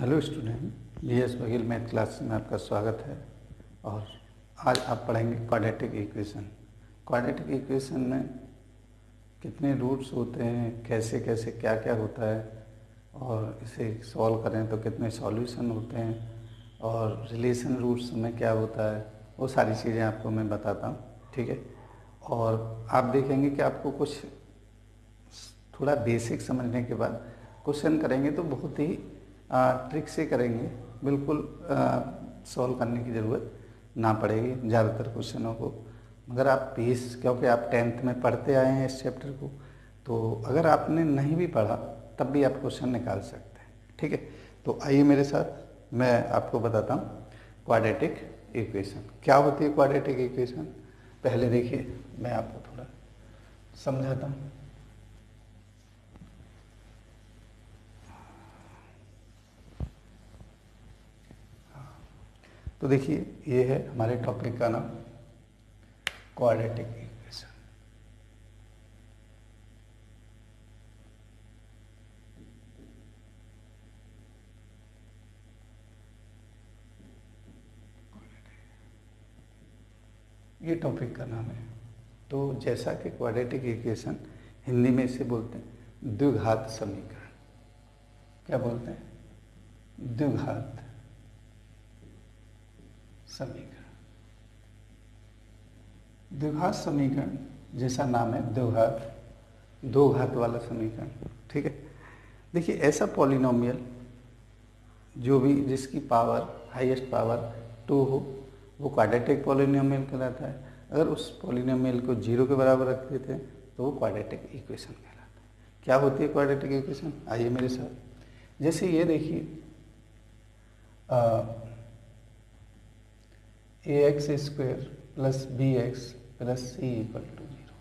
Hello student, BS Baghel math class में आपका स्वागत है। और आज आप पढ़ेंगे क्वाड्रेटिक इक्वेशन। क्वाड्रेटिक इक्वेशन में कितने रूट्स होते हैं, कैसे कैसे क्या क्या होता है, और इसे सॉल्व करें तो कितने सॉल्यूशन होते हैं, और रिलेशन रूट्स में क्या होता है, वो सारी चीज़ें आपको मैं बताता हूँ। ठीक है। और आप देखेंगे कि आपको कुछ थोड़ा बेसिक समझने के बाद क्वेश्चन करेंगे तो बहुत ही ट्रिक से करेंगे, बिल्कुल सॉल्व करने की ज़रूरत ना पड़ेगी ज़्यादातर क्वेश्चनों को। मगर आप प्लीज़, क्योंकि आप 10th में पढ़ते आए हैं इस चैप्टर को, तो अगर आपने नहीं भी पढ़ा तब भी आप क्वेश्चन निकाल सकते हैं। ठीक है। तो आइए मेरे साथ, मैं आपको बताता हूँ क्वाड्रेटिक इक्वेशन क्या होती है। क्वाड्रेटिक इक्वेशन पहले देखिए, मैं आपको थोड़ा समझाता हूँ। तो देखिए, ये है हमारे टॉपिक का नाम, क्वाड्रेटिक इक्वेशन। ये टॉपिक का नाम है। तो जैसा कि क्वाड्रेटिक इक्वेशन हिंदी में इसे बोलते हैं द्विघात समीकरण। क्या बोलते हैं? द्विघात समीकरण। द्विघात समीकरण जैसा नाम है, द्विघात, दो घात वाला समीकरण। ठीक है। देखिए, ऐसा पॉलिनोमियल जो भी जिसकी पावर, हाईएस्ट पावर 2 हो, वो क्वाड्रेटिक पॉलिनोमियल कहलाता है। अगर उस पॉलिनोमियल को 0 के बराबर रख देते हैं तो वो क्वाड्रेटिक इक्वेशन कहलाता है। क्या होती है क्वाड्रेटिक इक्वेशन? आइए मेरे साथ। जैसे ये देखिए, ax square plus bx plus C equal to 0।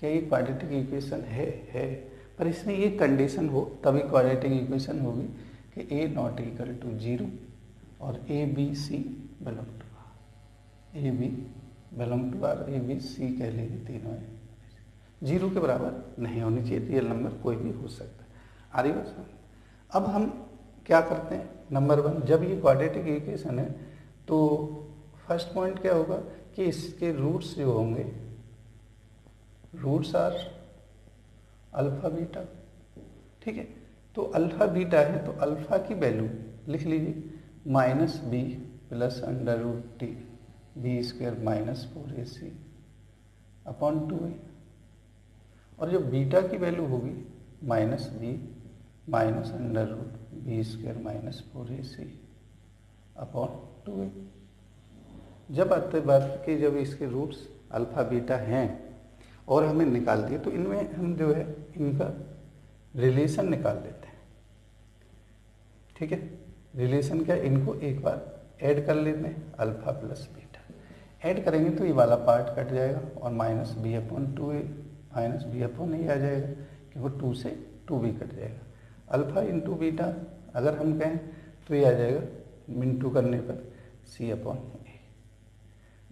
क्या ये क्वाड्रेटिक इक्वेशन है। पर इसमें ये कंडीशन हो तभी क्वाड्रेटिक इक्वेशन होगी कि a नॉट इक्वल टू 0 और a b c belong to R. A B belong to R, A B C कह लीजिए, तीनों है, 0 के बराबर नहीं होनी चाहिए। रियल नंबर कोई भी हो सकता है। आ रही बात समझ? अब हम क्या करते हैं, नंबर 1, जब ये क्वाड्रेटिक इक्वेशन है तो फर्स्ट पॉइंट क्या होगा कि इसके रूट्स जो होंगे, रूट्स आर अल्फा बीटा। ठीक है। तो अल्फा बीटा है तो अल्फा की वैल्यू लिख लीजिए, -b प्लस अंडर रूट टी B square -4ac upon 2a। और जो बीटा की वैल्यू होगी -b minus under root B square -4ac upon 2a। जब आते बात कि जब इसके रूट्स अल्फा बीटा हैं और हमें निकाल दिए, तो इनमें हम जो है इनका रिलेशन निकाल लेते हैं। ठीक है। रिलेशन क्या, इनको एक बार ऐड कर लेते हैं, अल्फा प्लस बीटा ऐड करेंगे तो ये वाला पार्ट कट जाएगा और -b upon 2a, -b upon a आ जाएगा कि वो 2 से 2b कट जाएगा। अल्फा इंटू बीटा अगर हम कहें तो ये आ जाएगा मिनटू करने पर c अपॉन a।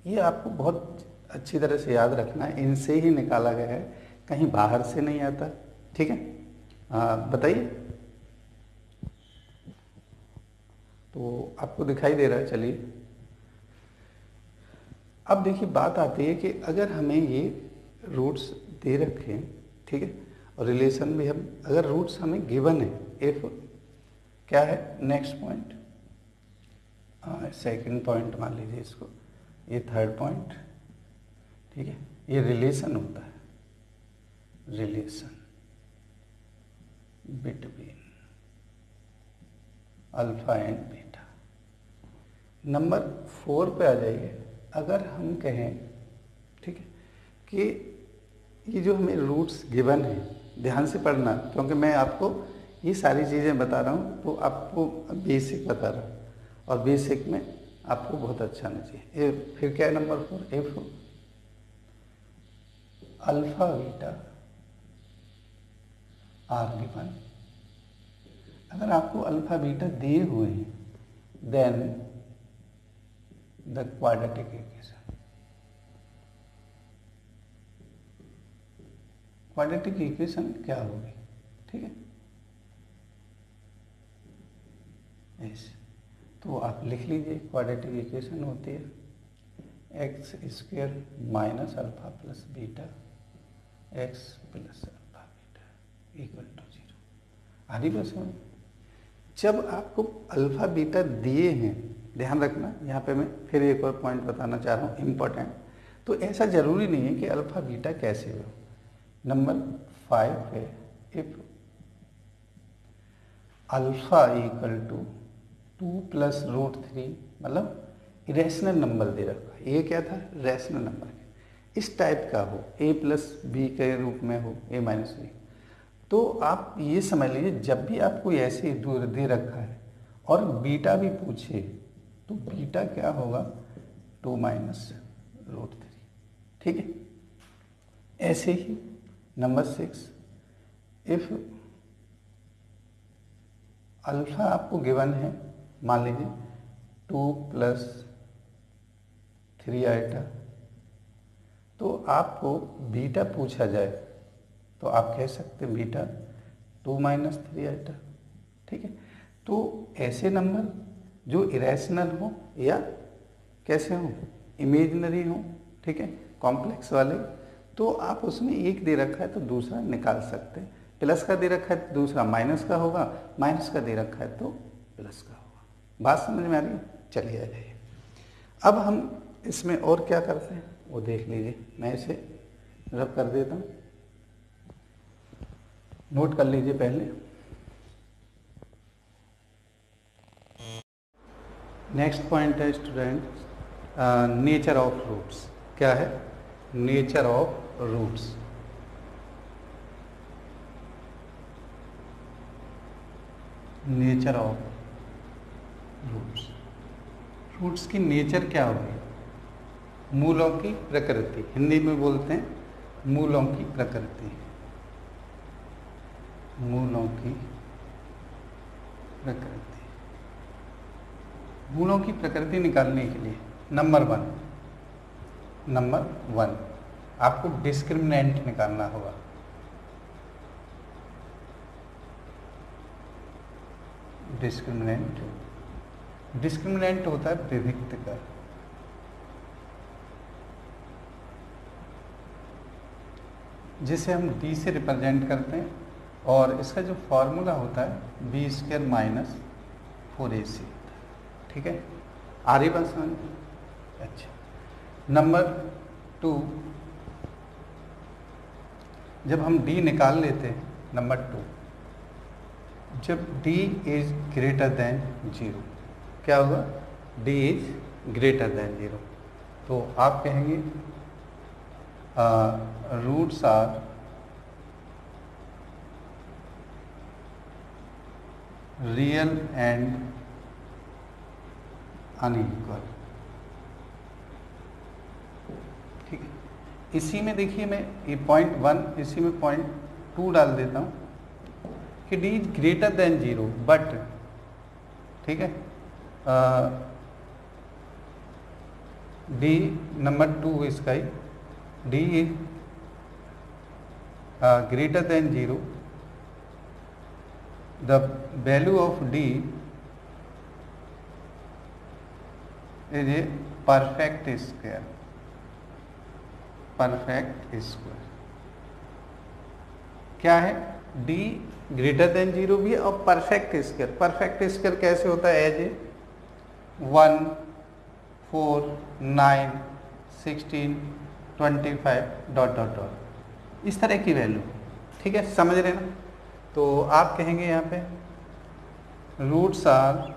ये आपको बहुत अच्छी तरह से याद रखना है, इनसे ही निकाला गया है, कहीं बाहर से नहीं आता। ठीक है। बताइए, तो आपको दिखाई दे रहा है? चलिए, अब देखिए बात आती है कि अगर हमें ये रूट्स दे रखे हैं, ठीक है, और रिलेशन भी हम, अगर रूट्स हमें गिवन है, इफ क्या है नेक्स्ट पॉइंट, सेकंड पॉइंट मान लीजिए इसको, ये थर्ड पॉइंट। ठीक है। ये रिलेशन होता है, relation between alpha and beta. Number 4 पे आ जाइए। अगर हम कहें, ठीक है, कि ये जो हमें रूट्स गिवन है, ध्यान से पढ़ना क्योंकि मैं आपको ये सारी चीज़ें बता रहा हूँ तो आपको बेसिक बता रहा हूँ, और बेसिक में आपको बहुत अच्छा आना चाहिए। फिर क्या है number 4, if alpha beta are given. अगर आपको अल्फा बीटा दिए हुए हैं then the quadratic equation, quadratic equation क्या होगी? ठीक है, ऐसे, तो आप लिख लीजिए क्वाड्रेटिक इक्वेशन होती है x square minus alpha plus beta X plus alpha beta equal to 0। आधी बात समझ। जब आपको अल्फा बीटा दिए हैं, ध्यान रखना यहाँ पे मैं फिर एक और पॉइंट बताना चाह रहा हूँ इम्पोर्टेंट। तो ऐसा जरूरी नहीं है कि अल्फा बीटा कैसे हो। नंबर 5 है, if alpha equal to 2 plus root 3, मतलब इरेशनल नंबर दे रखा है। ये क्या था? रैशनल नंबर इस टाइप का हो, a प्लस बी के रूप में हो, a माइनस बी। तो आप ये समझ लीजिए जब भी आपको ऐसे दे रखा है और बीटा भी पूछे तो बीटा क्या होगा? 2 माइनस रूट 3, ठीक है। ऐसे ही नंबर 6, इफ अल्फा आपको गिवन है, मान लीजिए 2 प्लस 3 आइटा, तो आपको बीटा पूछा जाए तो आप कह सकते हैं बीटा 2 माइनस 3 आइटा, ठीक है। तो ऐसे नंबर जो इरेशनल हो या कैसे हो, इमेजिनरी हो, ठीक है, कॉम्प्लेक्स वाले, तो आप उसमें एक दे रखा है तो दूसरा निकाल सकते हैं। प्लस का दे रखा है तो दूसरा माइनस का होगा, माइनस का दे रखा है तो प्लस का होगा। बात समझ में आ रही है? चलिए आ जाइए। अब हम इसमें और क्या करते हैं वो देख लीजिए। मैं इसे रब कर देता हूँ, नोट कर लीजिए पहले। नेक्स्ट पॉइंट है स्टूडेंट, नेचर ऑफ रूट्स। क्या है? Nature of roots. Nature of roots, roots की नेचर क्या होगी? मूलों की प्रकृति, हिंदी में बोलते हैं मूलों की प्रकृति। मूलों की प्रकृति, मूलों की प्रकृति निकालने के लिए नंबर वन आपको डिस्क्रिमिनेंट निकालना होगा। डिस्क्रिमिनेंट होता है विभिक्त का, जिसे हम d से रिप्रेजेंट करते हैं, और इसका जो फॉर्मूला होता है बी स्क्वायर माइनस 4ac, ठीक है। आ रही बात समझ? अच्छा, नंबर 2, जब हम d निकाल लेते हैं, नंबर 2, जब d इज ग्रेटर देन 0, क्या होगा? d इज ग्रेटर देन 0, तो आप कहेंगे roots are real and unequal, ठीक है। इसी में देखिए मैं ये पॉइंट 1, इसी में पॉइंट 2 डाल देता हूँ कि d is greater than 0, but, ठीक है, d नंबर 2 इसका ही, d is greater than 0, the value of d is a perfect square, perfect square। क्या है? d ग्रेटर देन 0 भी है और परफेक्ट स्क्वायर। परफेक्ट स्क्वायर कैसे होता है? As A 1, 4, 9, 16, 25 dot dot dot, इस तरह की वैल्यू, ठीक है, समझ रहे ना। तो आप कहेंगे यहाँ पे roots are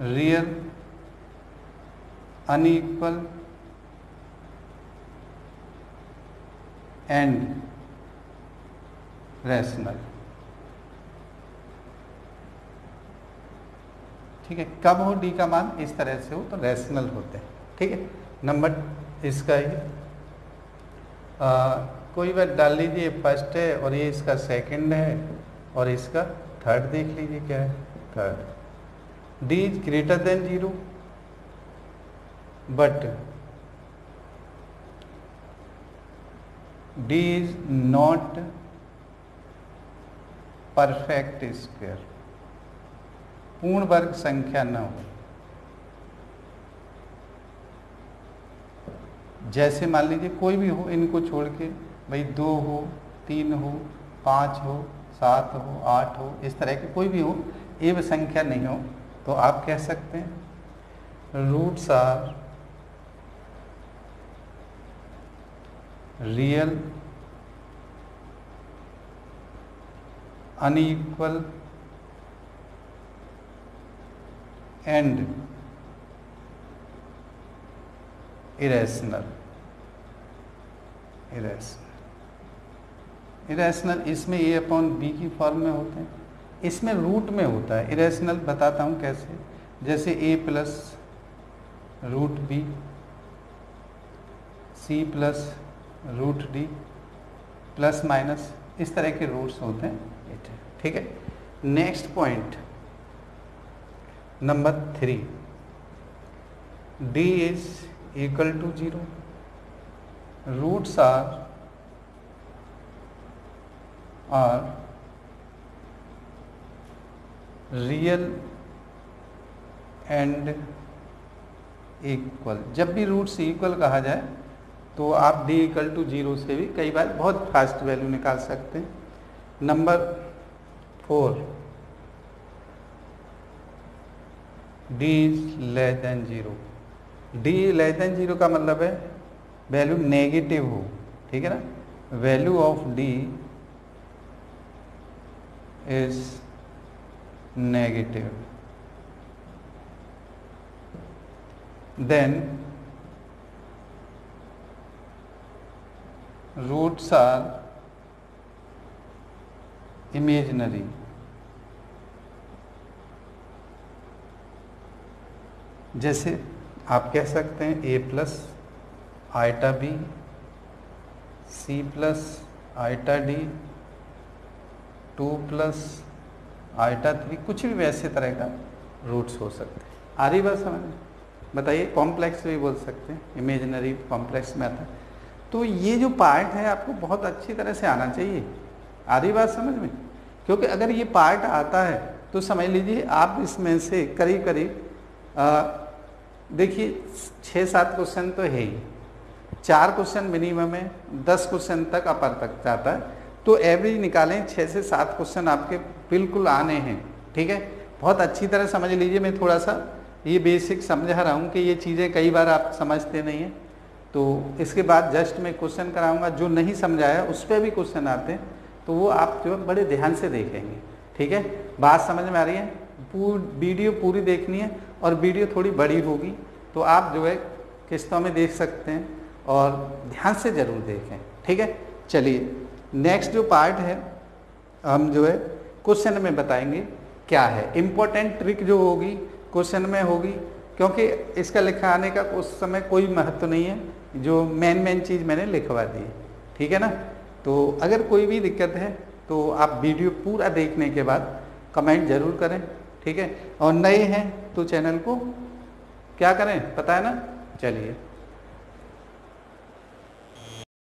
real unequal and rational, ठीक है। कब हो d का मान इस तरह से हो तो रैशनल होते हैं, ठीक है। नंबर इसका ही कोई बात डाल लीजिए, फर्स्ट है और ये इसका सेकंड है और इसका थर्ड देख लीजिए क्या है, third. d is greater than 0 but d is not perfect square, पूर्ण वर्ग संख्या न हो। जैसे मान लीजिए कोई भी हो, इनको छोड़ के भाई 2 हो, 3 हो, 5 हो, 7 हो, 8 हो, इस तरह के कोई भी हो, एव संख्या नहीं हो, तो आप कह सकते हैं roots are real unequal and irrational. Irrational इसमें ए अपॉन बी की फॉर्म में होते हैं, इसमें रूट में होता है। इरेशनल बताता हूँ कैसे, जैसे A plus root B, C plus root D, plus minus, इस तरह के रूट्स होते हैं। ठीक है। Next point number 3, D is equal to 0, roots are real and equal. जब भी रूट्स इक्वल कहा जाए तो आप डी इक्वल टू 0 से भी कई बार बहुत फास्ट वैल्यू निकाल सकते हैं। Number 4, D is less than 0। D less than 0 का मतलब है वैल्यू नेगेटिव हो, ठीक है ना। Value of D is negative, then roots are imaginary। जैसे आप कह सकते हैं A plus iota B, C plus iota D, 2 plus iota 3, कुछ भी वैसे तरह का रूट्स हो सकते हैं। आ रही बात समझ में? बताइए, कॉम्प्लेक्स भी बोल सकते हैं, इमेजिनरी कॉम्प्लेक्स में आता है। तो ये जो पार्ट है आपको बहुत अच्छी तरह से आना चाहिए। आ रही बात समझ में? क्योंकि अगर ये पार्ट आता है तो समझ लीजिए आप इसमें से करीब करीब देखिए 6-7 क्वेश्चन तो है ही, 4 क्वेश्चन मिनिमम है, 10 क्वेश्चन तक अपर तक जाता है, तो एवरेज निकालें 6 से 7 क्वेश्चन आपके बिल्कुल आने हैं। ठीक है, बहुत अच्छी तरह समझ लीजिए। मैं थोड़ा सा ये बेसिक समझा रहा हूँ कि ये चीज़ें कई बार आप समझते नहीं हैं, तो इसके बाद जस्ट मैं क्वेश्चन कराऊंगा, जो नहीं समझाया उस पर भी क्वेश्चन आते हैं, तो वो आप जो बड़े ध्यान से देखेंगे। ठीक है, बात समझ में आ रही है? वीडियो पूरी देखनी है, और वीडियो थोड़ी बड़ी होगी तो आप जो है किस्तों में देख सकते हैं, और ध्यान से ज़रूर देखें। ठीक है, चलिए नेक्स्ट जो पार्ट है हम जो है क्वेश्चन में बताएंगे क्या है। इम्पोर्टेंट ट्रिक जो होगी क्वेश्चन में होगी, क्योंकि इसका लिखाने का उस समय कोई महत्व नहीं है, जो मेन चीज़ मैंने लिखवा दी। ठीक है ना। तो अगर कोई भी दिक्कत है तो आप वीडियो पूरा देखने के बाद कमेंट जरूर करें। ठीक है, और नए हैं तो चैनल को क्या करें, पता है ना। चलिए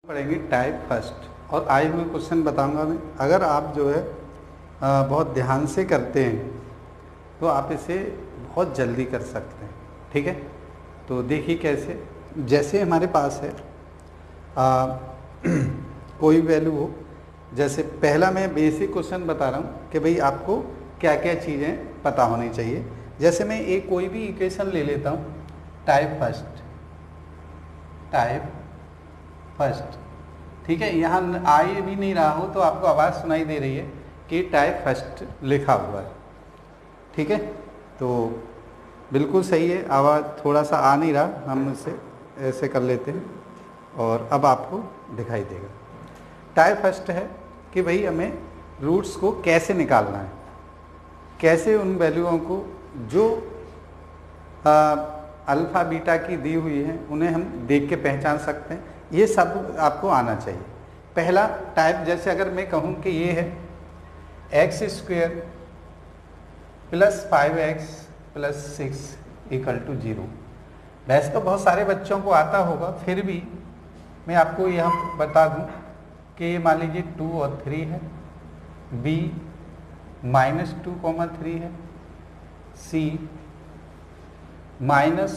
पढ़ेंगे टाइप फर्स्ट, और आए हुए क्वेश्चन बताऊंगा मैं। अगर आप जो है बहुत ध्यान से करते हैं तो आप इसे बहुत जल्दी कर सकते हैं। ठीक है, तो देखिए कैसे। जैसे हमारे पास है कोई वैल्यू हो, जैसे पहला मैं बेसिक क्वेश्चन बता रहा हूँ कि भाई आपको क्या क्या चीज़ें पता होनी चाहिए। जैसे मैं एक कोई भी इक्वेशन ले लेता हूँ, टाइप फर्स्ट। ठीक है, यहाँ आई भी नहीं रहा हो तो आपको आवाज़ सुनाई दे रही है कि टाइप फर्स्ट लिखा हुआ है। ठीक है, तो बिल्कुल सही है, आवाज़ थोड़ा सा आ नहीं रहा, हम इसे ऐसे कर लेते हैं और अब आपको दिखाई देगा। टाइप फर्स्ट है कि भाई हमें रूट्स को कैसे निकालना है, कैसे उन वैल्यूओं को जो अल्फ़ा बीटा की दी हुई है उन्हें हम देख के पहचान सकते हैं, ये सब आपको आना चाहिए। पहला टाइप, जैसे अगर मैं कहूँ कि ये है x² + 5x + 6 = 0। वैसे तो बहुत सारे बच्चों को आता होगा, फिर भी मैं आपको यहाँ बता दूँ कि मान लीजिए 2 और 3 है, b -2, 3 है, सी -2,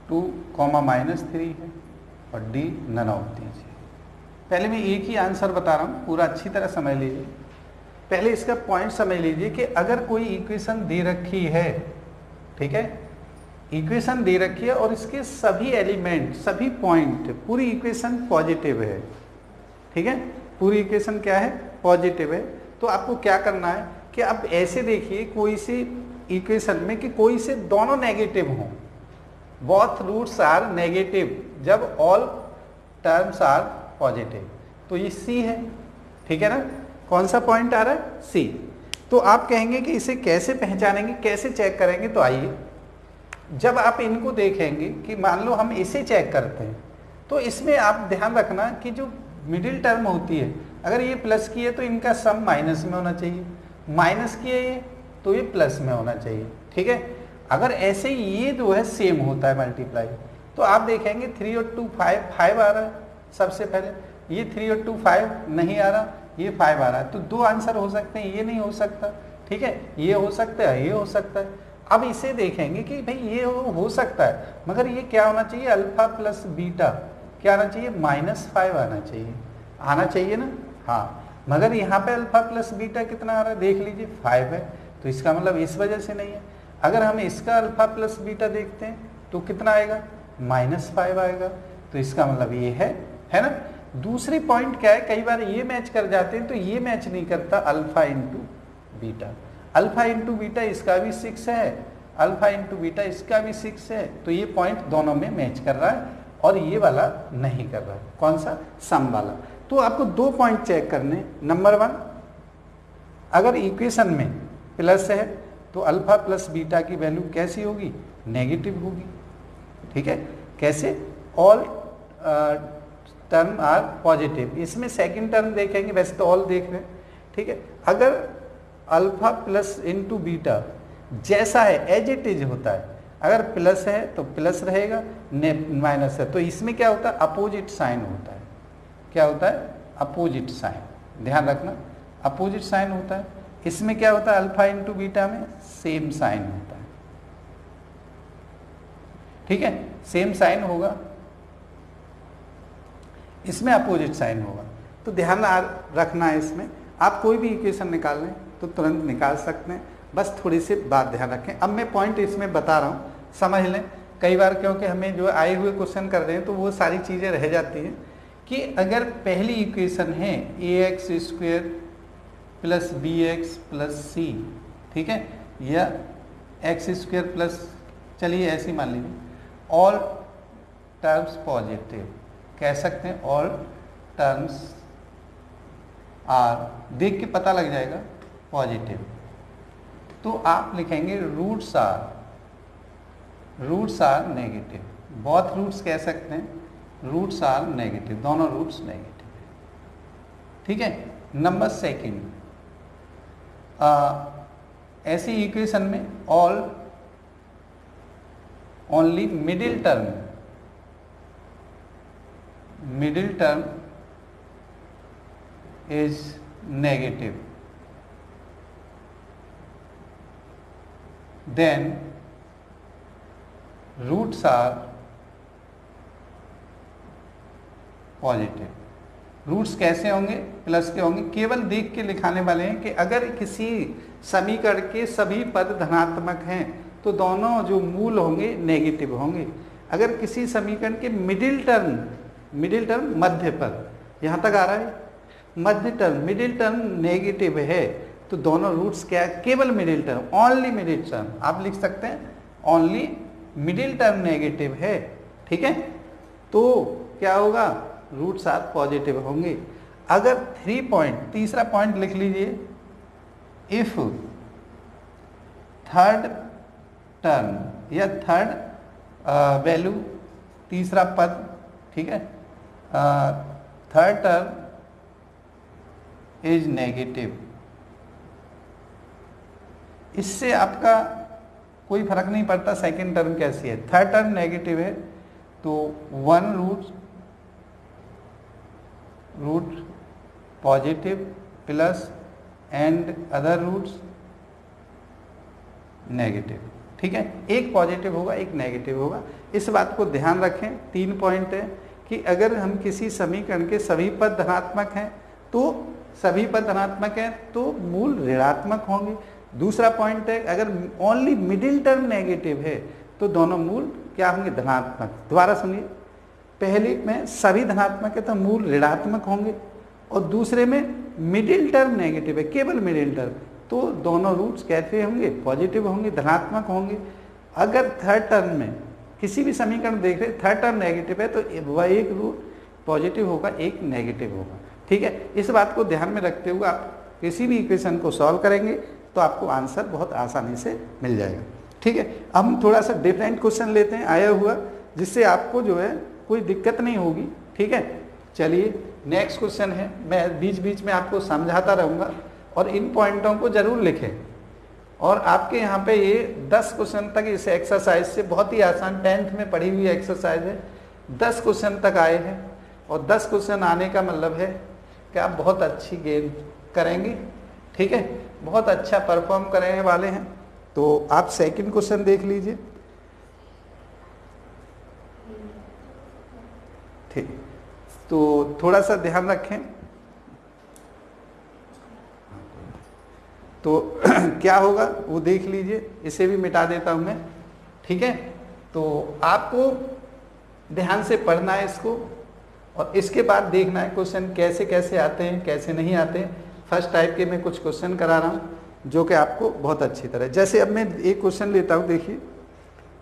-3 है और डी नन ऑफ दीज है। पहले मैं एक ही आंसर बता रहा हूँ, पूरा अच्छी तरह समझ लीजिए। पहले इसका पॉइंट समझ लीजिए कि अगर कोई इक्वेशन दे रखी है, ठीक है, इक्वेशन दे रखी है और इसके सभी एलिमेंट, सभी पॉइंट, पूरी इक्वेशन पॉजिटिव है, ठीक है, पूरी इक्वेशन क्या है, पॉजिटिव है, तो आपको क्या करना है कि आप ऐसे देखिए कोई सी इक्वेशन में कि कोई से दोनों नेगेटिव हों, बोथ रूट्स आर नेगेटिव जब ऑल टर्म्स आर पॉजिटिव, तो ये सी है, ठीक है ना। कौन सा पॉइंट आ रहा है, सी। तो आप कहेंगे कि इसे कैसे पहचानेंगे, कैसे चेक करेंगे, तो आइए, जब आप इनको देखेंगे कि मान लो हम इसे चेक करते हैं, तो इसमें आप ध्यान रखना कि जो मिडिल टर्म होती है, अगर ये प्लस की है तो इनका सम माइनस में होना चाहिए, माइनस की है ये तो ये प्लस में होना चाहिए, ठीक है। अगर ऐसे ही ये जो है सेम होता है मल्टीप्लाई, तो आप देखेंगे 3 और 2 5 आ रहा है सबसे पहले, ये 3 और 2 5 नहीं आ रहा, ये 5 आ रहा है, तो दो आंसर हो सकते हैं, ये नहीं हो सकता, ठीक है, ये हो सकता है, ये हो सकता है। अब इसे देखेंगे कि भाई ये हो सकता है, मगर ये क्या होना चाहिए, अल्फा प्लस बीटा क्या आना चाहिए, -5 आना चाहिए, आना चाहिए ना, हाँ, मगर यहाँ पे अल्फा प्लस बीटा कितना आ रहा है, देख लीजिए 5 है, तो इसका मतलब इस वजह से नहीं है। अगर हम इसका अल्फा प्लस बीटा देखते हैं तो कितना आएगा, -5 आएगा, तो इसका मतलब ये है ना। दूसरी पॉइंट क्या है, कई बार ये मैच कर जाते हैं, तो ये मैच नहीं करता alpha into beta, alpha into beta इसका भी 6 है, अल्फा इंटू बीटा इसका भी 6 है, तो ये पॉइंट दोनों में मैच कर रहा है और ये वाला नहीं कर रहा है, कौन सा, सम वाला। तो आपको दो पॉइंट चेक करने, नंबर 1, अगर इक्वेशन में प्लस है तो अल्फा प्लस बीटा की वैल्यू कैसी होगी, नेगेटिव होगी, ठीक है, कैसे, ऑल टर्म आर पॉजिटिव। इसमें सेकंड टर्म देखेंगे, वैसे तो ऑल देख रहे हैं, ठीक है। अगर अल्फा प्लस इंटू बीटा जैसा है एज इट इज होता है, अगर प्लस है तो प्लस रहेगा, माइनस है तो इसमें क्या होता है, अपोजिट साइन होता है, क्या होता है, अपोजिट साइन, ध्यान रखना, अपोजिट साइन होता है। इसमें क्या होता है, अल्फा इंटू बीटा में सेम साइन होता है, ठीक है, सेम साइन होगा, इसमें अपोजिट साइन होगा, तो ध्यान रखना है। इसमें आप कोई भी इक्वेशन निकाल लें तो तुरंत निकाल सकते हैं, बस थोड़ी सी बात ध्यान रखें। अब मैं पॉइंट इसमें बता रहा हूँ, समझ लें। कई बार क्योंकि हमें जो आए हुए क्वेश्चन कर रहे हैं तो वो सारी चीज़ें रह जाती हैं कि अगर पहली इक्वेशन है ax² plus bx plus c, ठीक है, या x² प्लस, चलिए ऐसे मान लीजिए, ऑल टर्म्स पॉजिटिव, कह सकते हैं ऑल टर्म्स आर, देख के पता लग जाएगा पॉजिटिव, तो आप लिखेंगे roots are negative, both roots कह सकते हैं, रूट्स आर नेगेटिव, दोनों रूट्स नेगेटिव है, ठीक है। नंबर 2, ऐसी इक्वेशन में all only middle term is negative, then roots are positive. Roots कैसे होंगे, प्लस के होंगे, केवल देख के लिखाने वाले हैं कि अगर किसी समीकरण के सभी पद धनात्मक हैं तो दोनों जो मूल होंगे नेगेटिव होंगे। अगर किसी समीकरण के मिडिल टर्म मध्य पद, यहाँ तक आ रहा है, मिडिल टर्म नेगेटिव है तो दोनों रूट्स क्या है, केवल middle term, only middle term, आप लिख सकते हैं ओनली मिडिल टर्म नेगेटिव है, ठीक है, तो क्या होगा, रूट्स आर पॉजिटिव होंगे। अगर तीसरा पॉइंट लिख लीजिए, इफ थर्ड टर्म या थर्ड वैल्यू, तीसरा पद, ठीक है, थर्ड टर्म इज नेगेटिव, इससे आपका कोई फर्क नहीं पड़ता सेकंड टर्म कैसी है, थर्ड टर्म नेगेटिव है तो 1 root positive plus and other roots negative. ठीक है, एक पॉजिटिव होगा एक नेगेटिव होगा। इस बात को ध्यान रखें। 3 पॉइंट है कि अगर हम किसी समीकरण के सभी पद धनात्मक हैं तो सभी पद धनात्मक हैं तो मूल ऋणात्मक होंगे। दूसरा पॉइंट है अगर ओनली मिडिल टर्म नेगेटिव है तो दोनों मूल क्या होंगे, धनात्मक। दोबारा सुनिए, पहले में सभी धनात्मक है तो मूल ऋणात्मक होंगे और दूसरे में मिडिल टर्म नेगेटिव है, केवल मिडिल टर्म, तो दोनों रूट्स कैसे होंगे, पॉजिटिव होंगे, धनात्मक होंगे। अगर थर्ड टर्म में किसी भी समीकरण देख रहे थर्ड टर्म नेगेटिव है तो वह एक रूट पॉजिटिव होगा एक नेगेटिव होगा। ठीक है, इस बात को ध्यान में रखते हुए आप किसी भी इक्वेशन को सॉल्व करेंगे तो आपको आंसर बहुत आसानी से मिल जाएगा। ठीक है, अब हम थोड़ा सा डिफरेंट क्वेश्चन लेते हैं आया हुआ, जिससे आपको जो है कोई दिक्कत नहीं होगी। ठीक है, चलिए नेक्स्ट क्वेश्चन है। मैं बीच बीच में आपको समझाता रहूँगा और इन पॉइंटों को जरूर लिखें। और आपके यहाँ पे ये 10 क्वेश्चन तक इस एक्सरसाइज से, बहुत ही आसान 10th में पढ़ी हुई एक्सरसाइज है, 10 क्वेश्चन तक आए हैं। और 10 क्वेश्चन आने का मतलब है कि आप बहुत अच्छी गेम करेंगे। ठीक है, बहुत अच्छा परफॉर्म करने वाले हैं। तो आप सेकंड क्वेश्चन देख लीजिए। ठीक, तो थोड़ा सा ध्यान रखें। तो क्या होगा वो देख लीजिए, इसे भी मिटा देता हूं मैं। ठीक है, तो आपको ध्यान से पढ़ना है इसको और इसके बाद देखना है क्वेश्चन कैसे कैसे आते हैं कैसे नहीं आते हैं। फर्स्ट टाइप के मैं कुछ क्वेश्चन करा रहा हूं जो कि आपको बहुत अच्छी तरह, जैसे अब मैं एक क्वेश्चन लेता हूं। देखिए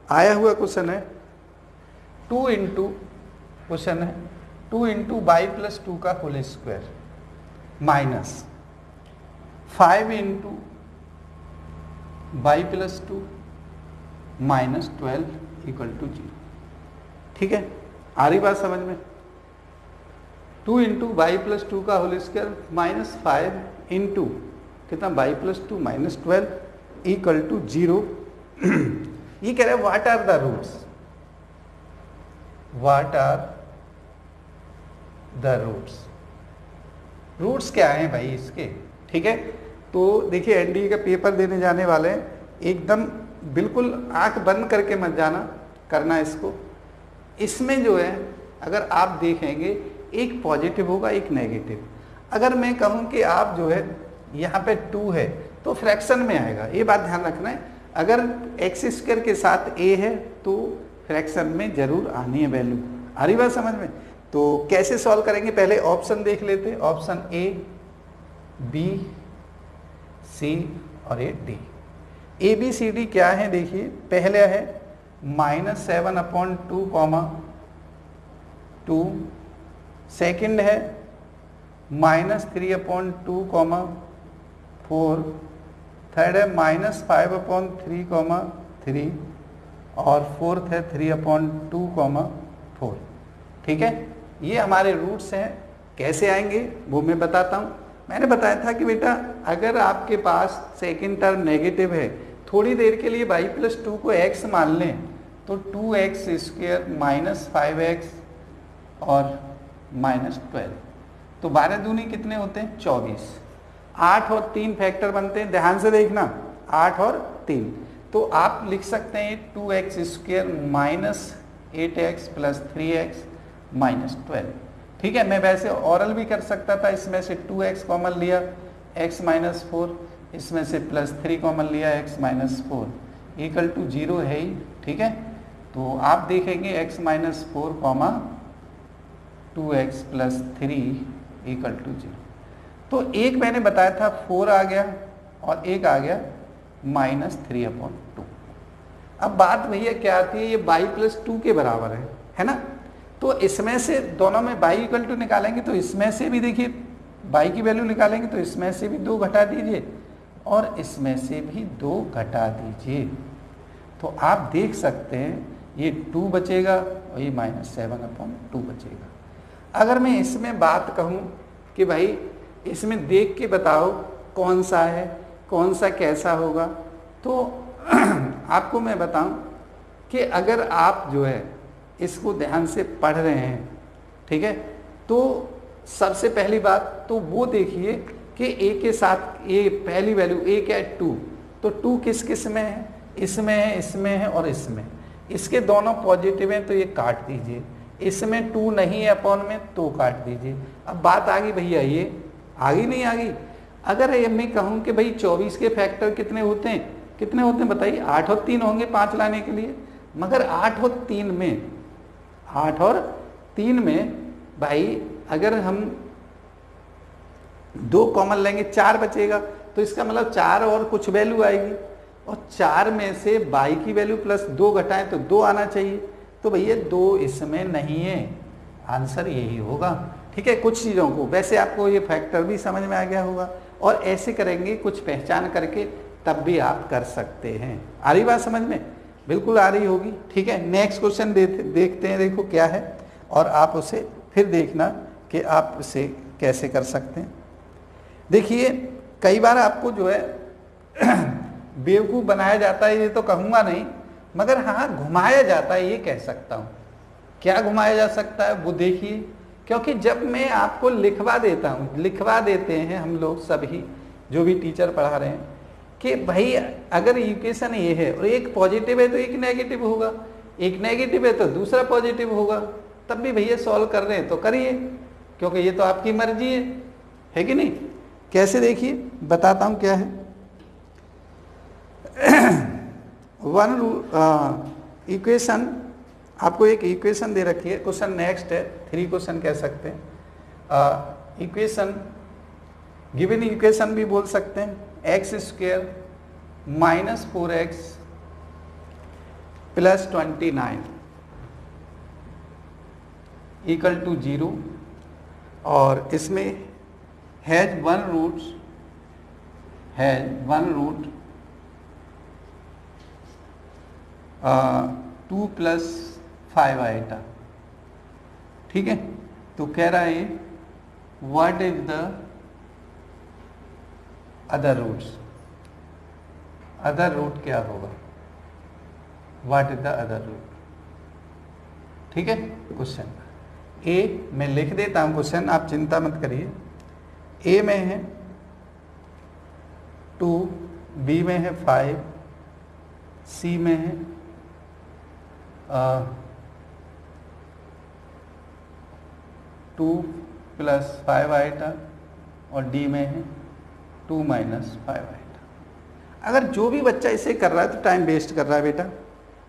आया हुआ क्वेश्चन है 2 इंटू क्वेश्चन है 2 इंटू बाई प्लस 2 का whole square minus 5 into by plus 2 minus 12 equal to 0। ठीक है, आ रही बात समझ में। 2 इंटू बाई प्लस 2 का होल स्क्वायर माइनस 5 इंटू कितना by plus 2 minus 12 equal to 0। ये कह रहे हैं what are the roots, what are the roots, roots क्या हैं भाई इसके। ठीक है, तो देखिए एनडीए का पेपर देने जाने वाले हैं, एकदम बिल्कुल आंख बंद करके मत जाना करना इसको। इसमें जो है अगर आप देखेंगे एक पॉजिटिव होगा एक नेगेटिव। अगर मैं कहूं कि आप जो है यहाँ पे 2 है तो फ्रैक्शन में आएगा, ये बात ध्यान रखना है। अगर एक्स स्क्वायर के साथ a है तो फ्रैक्शन में जरूर आनी है वैल्यू। आ रही बात समझ में। तो कैसे सॉल्व करेंगे, पहले ऑप्शन देख लेते हैं। ऑप्शन ए, बी, सी और A, D. A B C D क्या है देखिए, पहले है -7/2, 2। सेकंड है -3/2, 4। थर्ड है -5/3, 3 और फोर्थ है 3/2, 4। ठीक है, ये हमारे रूट्स हैं। कैसे आएंगे वो मैं बताता हूँ। मैंने बताया था कि बेटा अगर आपके पास सेकंड टर्म नेगेटिव है, थोड़ी देर के लिए बाई प्लस 2 को x मान लें तो 2x स्क्वायर माइनस 5x और माइनस 12, तो 12 दूनी कितने होते हैं 24। 8 और 3 फैक्टर बनते हैं, ध्यान से देखना 8 और 3। तो आप लिख सकते हैं 2x square minus 8x plus 3x minus 12। ठीक है, मैं वैसे औरल भी कर सकता था, इसमें से 2x कॉमन लिया x माइनस 4, इसमें से प्लस 3 कॉमन लिया x माइनस 4 इक्वल टू 0 है ही। ठीक है, तो आप देखेंगे x minus 4 comma 2x plus 3 equal to 0। तो एक मैंने बताया था 4 आ गया और एक आ गया -3/2। अब बात भैया क्या आती है, ये बाई प्लस 2 के बराबर है ना। तो इसमें से दोनों में बाई इक्वल टू निकालेंगे तो इसमें से भी देखिए बाई की वैल्यू निकालेंगे तो इसमें से भी 2 घटा दीजिए और इसमें से भी 2 घटा दीजिए। तो आप देख सकते हैं ये 2 बचेगा और ये -7/2 बचेगा। अगर मैं इसमें बात कहूँ कि भाई इसमें देख के बताओ कौन सा है कौन सा कैसा होगा, तो आपको मैं बताऊं कि अगर आप जो है इसको ध्यान से पढ़ रहे हैं, ठीक है, तो सबसे पहली बात तो वो देखिए कि a के साथ ये पहली वैल्यू a क्या है 2, तो 2 किस किस में है इसमें है, इसमें है और इसमें, इसके दोनों पॉजिटिव हैं तो ये काट दीजिए, इसमें 2 नहीं है अपॉन में तो काट दीजिए। अब बात आ गई भैया, ये आ गई नहीं आ गई? अगर ये मैं कहूँ कि भाई 24 के फैक्टर कितने होते हैं, कितने होते हैं बताइए? 8 और 3 होंगे 5 लाने के लिए, मगर 8 और 3 में भाई अगर हम 2 कॉमन लेंगे 4 बचेगा, तो इसका मतलब 4 और कुछ वैल्यू आएगी, और 4 में से बाई की वैल्यू प्लस 2 घटाएं तो 2 आना चाहिए, तो भैया 2 इसमें नहीं है, आंसर यही होगा। ठीक है, कुछ चीज़ों को वैसे आपको ये फैक्टर भी समझ में आ गया होगा, और ऐसे करेंगे कुछ पहचान करके तब भी आप कर सकते हैं। आ रही बात समझ में? बिल्कुल आ रही होगी। ठीक है, नेक्स्ट क्वेश्चन देखते हैं, देखो क्या है, और आप उसे फिर देखना कि आप इसे कैसे कर सकते हैं। देखिए कई बार आपको जो है बेवकूफ़ बनाया जाता है, ये तो कहूँगा नहीं, मगर हाँ घुमाया जाता है, ये कह सकता हूँ। क्या घुमाया जा सकता है वो देखिए, क्योंकि जब मैं आपको लिखवा देता हूँ, लिखवा देते हैं हम लोग सभी जो भी टीचर पढ़ा रहे हैं कि भाई अगर इक्वेशन ये है और एक पॉजिटिव है तो एक नेगेटिव होगा, एक नेगेटिव है तो दूसरा पॉजिटिव होगा, तब भी भैया सॉल्व कर रहे हैं तो करिए, क्योंकि ये तो आपकी मर्जी है कि नहीं? कैसे देखिए बताता हूँ क्या है। इक्वेशन, आपको एक इक्वेशन दे रखी है, क्वेश्चन नेक्स्ट है, 3 क्वेश्चन कह सकते हैं। इक्वेशन, गिवन इक्वेशन भी बोल सकते हैं, x² - 4x + 29 = 0, और इसमें हैज वन रूट 2 + 5 आएगा। ठीक है, तो कह रहा है what is the other roots, other root क्या होगा, what is the other root. ठीक है, क्वेश्चन ए मैं लिख देता हूं क्वेश्चन, आप चिंता मत करिए। ए में है 2, बी में है 5, सी में है 2 + 5 आएगा, और डी में है 2 - 5 आएगा। अगर जो भी बच्चा इसे कर रहा है तो टाइम वेस्ट कर रहा है बेटा,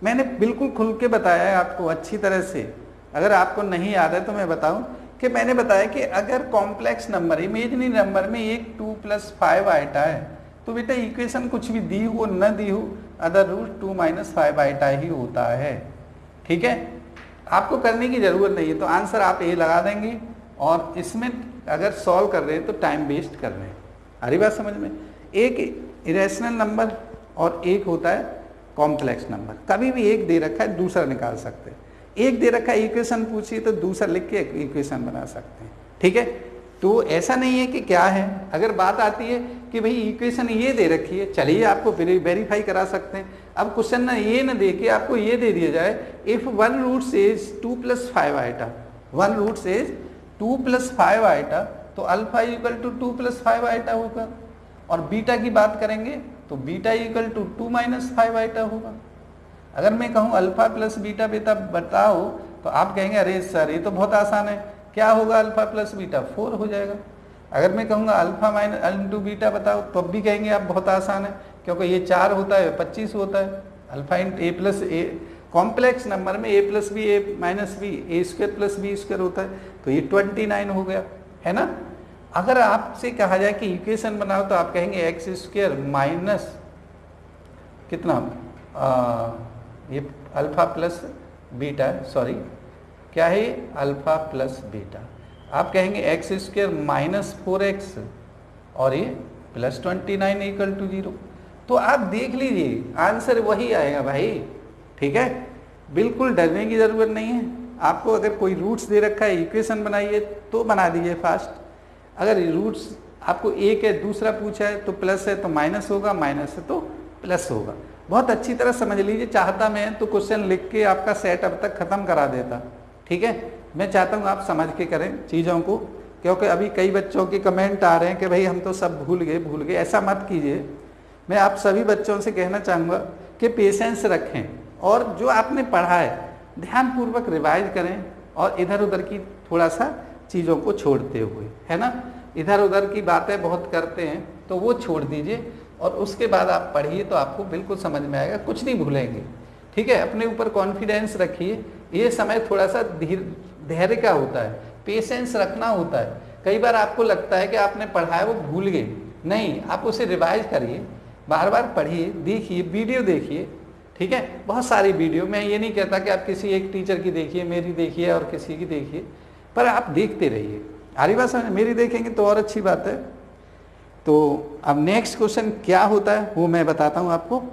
मैंने बिल्कुल खुल के बताया है आपको अच्छी तरह से। अगर आपको नहीं याद है तो मैं बताऊं कि मैंने बताया कि अगर कॉम्प्लेक्स नंबर, इमेजिनरी नंबर में एक 2 + 5 आएगा है, तो बेटा इक्वेशन कुछ भी दी हो न दी हो, अदर रूट 2 - 5 आएगा ही होता है। ठीक है, आपको करने की जरूरत नहीं है, तो आंसर आप ए लगा देंगे, और इसमें अगर सॉल्व कर रहे हैं तो टाइम वेस्ट कर रहे हैं। हरी बात समझ में? एक इरेशनल नंबर और एक होता है कॉम्प्लेक्स नंबर। कभी भी एक दे रखा है दूसरा निकाल सकते हैं, एक दे रखा है इक्वेशन पूछिए तो दूसरा लिख के इक्वेशन बना सकते हैं। ठीक है, तो ऐसा नहीं है कि क्या है, अगर बात आती है कि भाई इक्वेशन ये दे रखी है, चलिए आपको वेरीफाई करा सकते हैं। अब क्वेश्चन ना ये न दे के आपको ये दे दिया जाए, इफ वन रूट सेज 2 + 5 आएगा, वन रूट सेज 2 + 5 आएगा, तो अल्फा = 2 + 5 आएगा होगा, और बीटा की बात करेंगे तो बीटा = 2 - 5 आएगा होगा। अगर मैं कहूँ अल्फा + बीटा बेटा बताओ, तो आप कहेंगे अरे सर ये तो बहुत आसान है, क्या होगा अल्फा + बीटा 4 हो जाएगा। अगर मैं कहूँगा अल्फा × बीटा बताओ, तो अब भी कहेंगे आप बहुत आसान है, क्योंकि ये 4 होता है 25 होता है, alpha × a + a, complex number में a + b a - b a² + b² होता है, तो ये 29 हो गया, है ना। अगर आपसे कहा जाए कि इक्वेशन बनाओ, तो आप कहेंगे x² - कितना, ये अल्फा + बीटा, सॉरी क्या है, अल्फा + बीटा, आप कहेंगे x² - 4x, और ये +29 = 0। तो आप देख लीजिए आंसर वही आएगा भाई। ठीक है, बिल्कुल डरने की ज़रूरत नहीं है। आपको अगर कोई रूट्स दे रखा है, इक्वेशन बनाइए तो बना दीजिए फास्ट। अगर रूट्स आपको एक है, दूसरा पूछा है तो प्लस है तो माइनस होगा, माइनस है तो प्लस होगा। बहुत अच्छी तरह समझ लीजिए, चाहता मैं तो क्वेश्चन लिख के आपका सेट अब तक ख़त्म करा देता। ठीक है, मैं चाहता हूँ आप समझ के करें चीज़ों को, क्योंकि अभी कई बच्चों के कमेंट आ रहे हैं कि भाई हम तो सब भूल गए। ऐसा मत कीजिए। मैं आप सभी बच्चों से कहना चाहूँगा कि पेशेंस रखें और जो आपने पढ़ा है ध्यानपूर्वक रिवाइज करें और इधर उधर की थोड़ा सा चीज़ों को छोड़ते हुए, है ना, इधर उधर की बातें बहुत करते हैं तो वो छोड़ दीजिए और उसके बाद आप पढ़िए तो आपको बिल्कुल समझ में आएगा, कुछ नहीं भूलेंगे। ठीक है, अपने ऊपर कॉन्फिडेंस रखिए। ये समय थोड़ा सा धैर्य का होता है, पेशेंस रखना होता है। कई बार आपको लगता है कि आपने पढ़ा है वो भूल गए, नहीं, आप उसे रिवाइज करिए, बार बार पढ़िए, देखिए, वीडियो देखिए। ठीक है, बहुत सारी वीडियो, मैं ये नहीं कहता कि आप किसी एक टीचर की देखिए, मेरी देखिए और किसी की देखिए, पर आप देखते रहिए। आ रही बात समझ? मेरी देखेंगे तो और अच्छी बात है। तो अब नेक्स्ट क्वेश्चन क्या होता है वो मैं बताता हूँ आपको।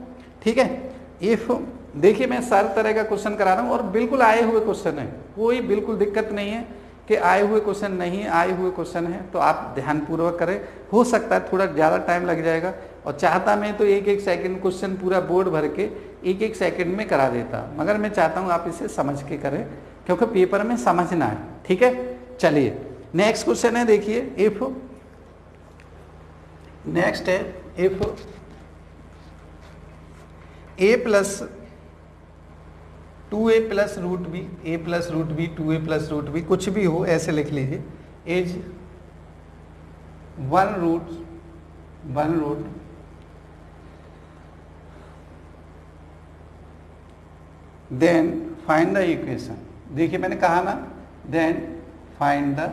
ठीक है, इफ देखिए मैं सारे तरह का क्वेश्चन करा रहा हूँ और बिल्कुल आए हुए क्वेश्चन है, कोई बिल्कुल दिक्कत नहीं है कि आए हुए क्वेश्चन नहीं, आए हुए क्वेश्चन है तो आप ध्यानपूर्वक करें। हो सकता है थोड़ा ज़्यादा टाइम लग जाएगा और चाहता मैं तो एक एक सेकंड क्वेश्चन पूरा बोर्ड भर के एक एक सेकंड में करा देता, मगर मैं चाहता हूँ आप इसे समझ के करें क्योंकि पेपर में समझना है। ठीक है, चलिए नेक्स्ट क्वेश्चन है, देखिए इफ, नेक्स्ट है if a plus 2a plus root B, a plus root B 2a plus root B कुछ भी हो ऐसे लिख लीजिए, is one root then find the equation. देखिए मैंने कहा ना, देन फाइंड द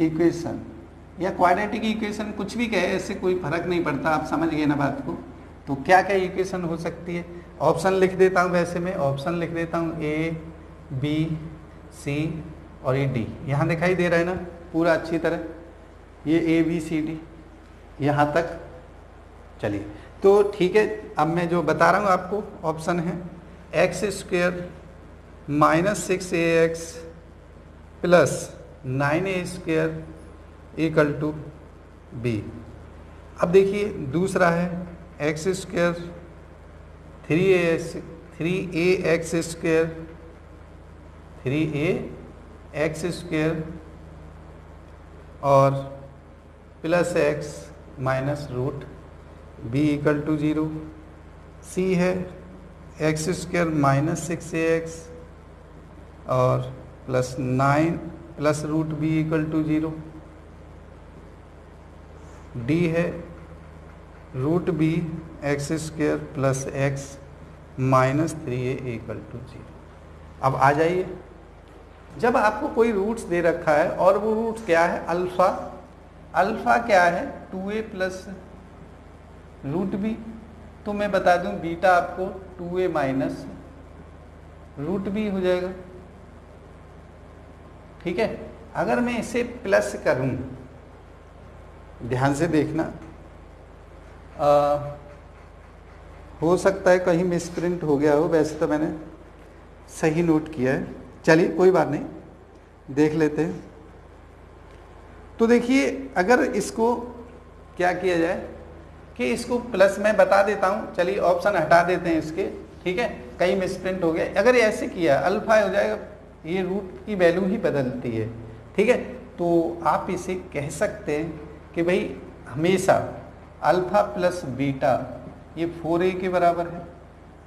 इक्वेशन या क्वाड्रेटिक इक्वेशन, कुछ भी कहे, ऐसे कोई फर्क नहीं पड़ता, आप समझ गए ना बात को। तो क्या क्या इक्वेशन हो सकती है, ऑप्शन लिख देता हूँ, वैसे मैं ऑप्शन लिख देता हूँ, ए बी सी और ये डी, यहाँ दिखाई दे रहा है ना पूरा अच्छी तरह, ये ए बी सी डी यहाँ तक। चलिए तो ठीक है, अब मैं जो बता रहा हूँ आपको ऑप्शन है X square minus 6ax plus 9a square equal to B. अब देखिए दूसरा है X square 3ax square 3ax square और plus x minus root B equal to 0। C है एक्स स्क्वेयर माइनस 6ax और plus 9 plus root B equal to 0। D है root B X square plus X minus 3a equal to 0। अब आ जाइए, जब आपको कोई roots दे रखा है और वो रूट्स क्या है, अल्फा, अल्फा क्या है 2a प्लस रूट बी, तो मैं बता दूं बीटा आपको 2a माइनस रूट बी हो जाएगा। ठीक है, अगर मैं इसे प्लस करूं, ध्यान से देखना, हो सकता है कहीं मिसप्रिंट हो गया हो, वैसे तो मैंने सही नोट किया है। चलिए कोई बात नहीं, देख लेते हैं। तो देखिए अगर इसको क्या किया जाए कि इसको प्लस मैं बता देता हूँ, चलिए ऑप्शन हटा देते हैं इसके। ठीक है, कहीं मिसप्रिंट हो गया, अगर ऐसे किया अल्फा हो जाएगा, ये रूट की वैल्यू ही बदलती है। ठीक है, तो आप इसे कह सकते हैं कि भाई हमेशा अल्फा प्लस बीटा ये 4a के बराबर है,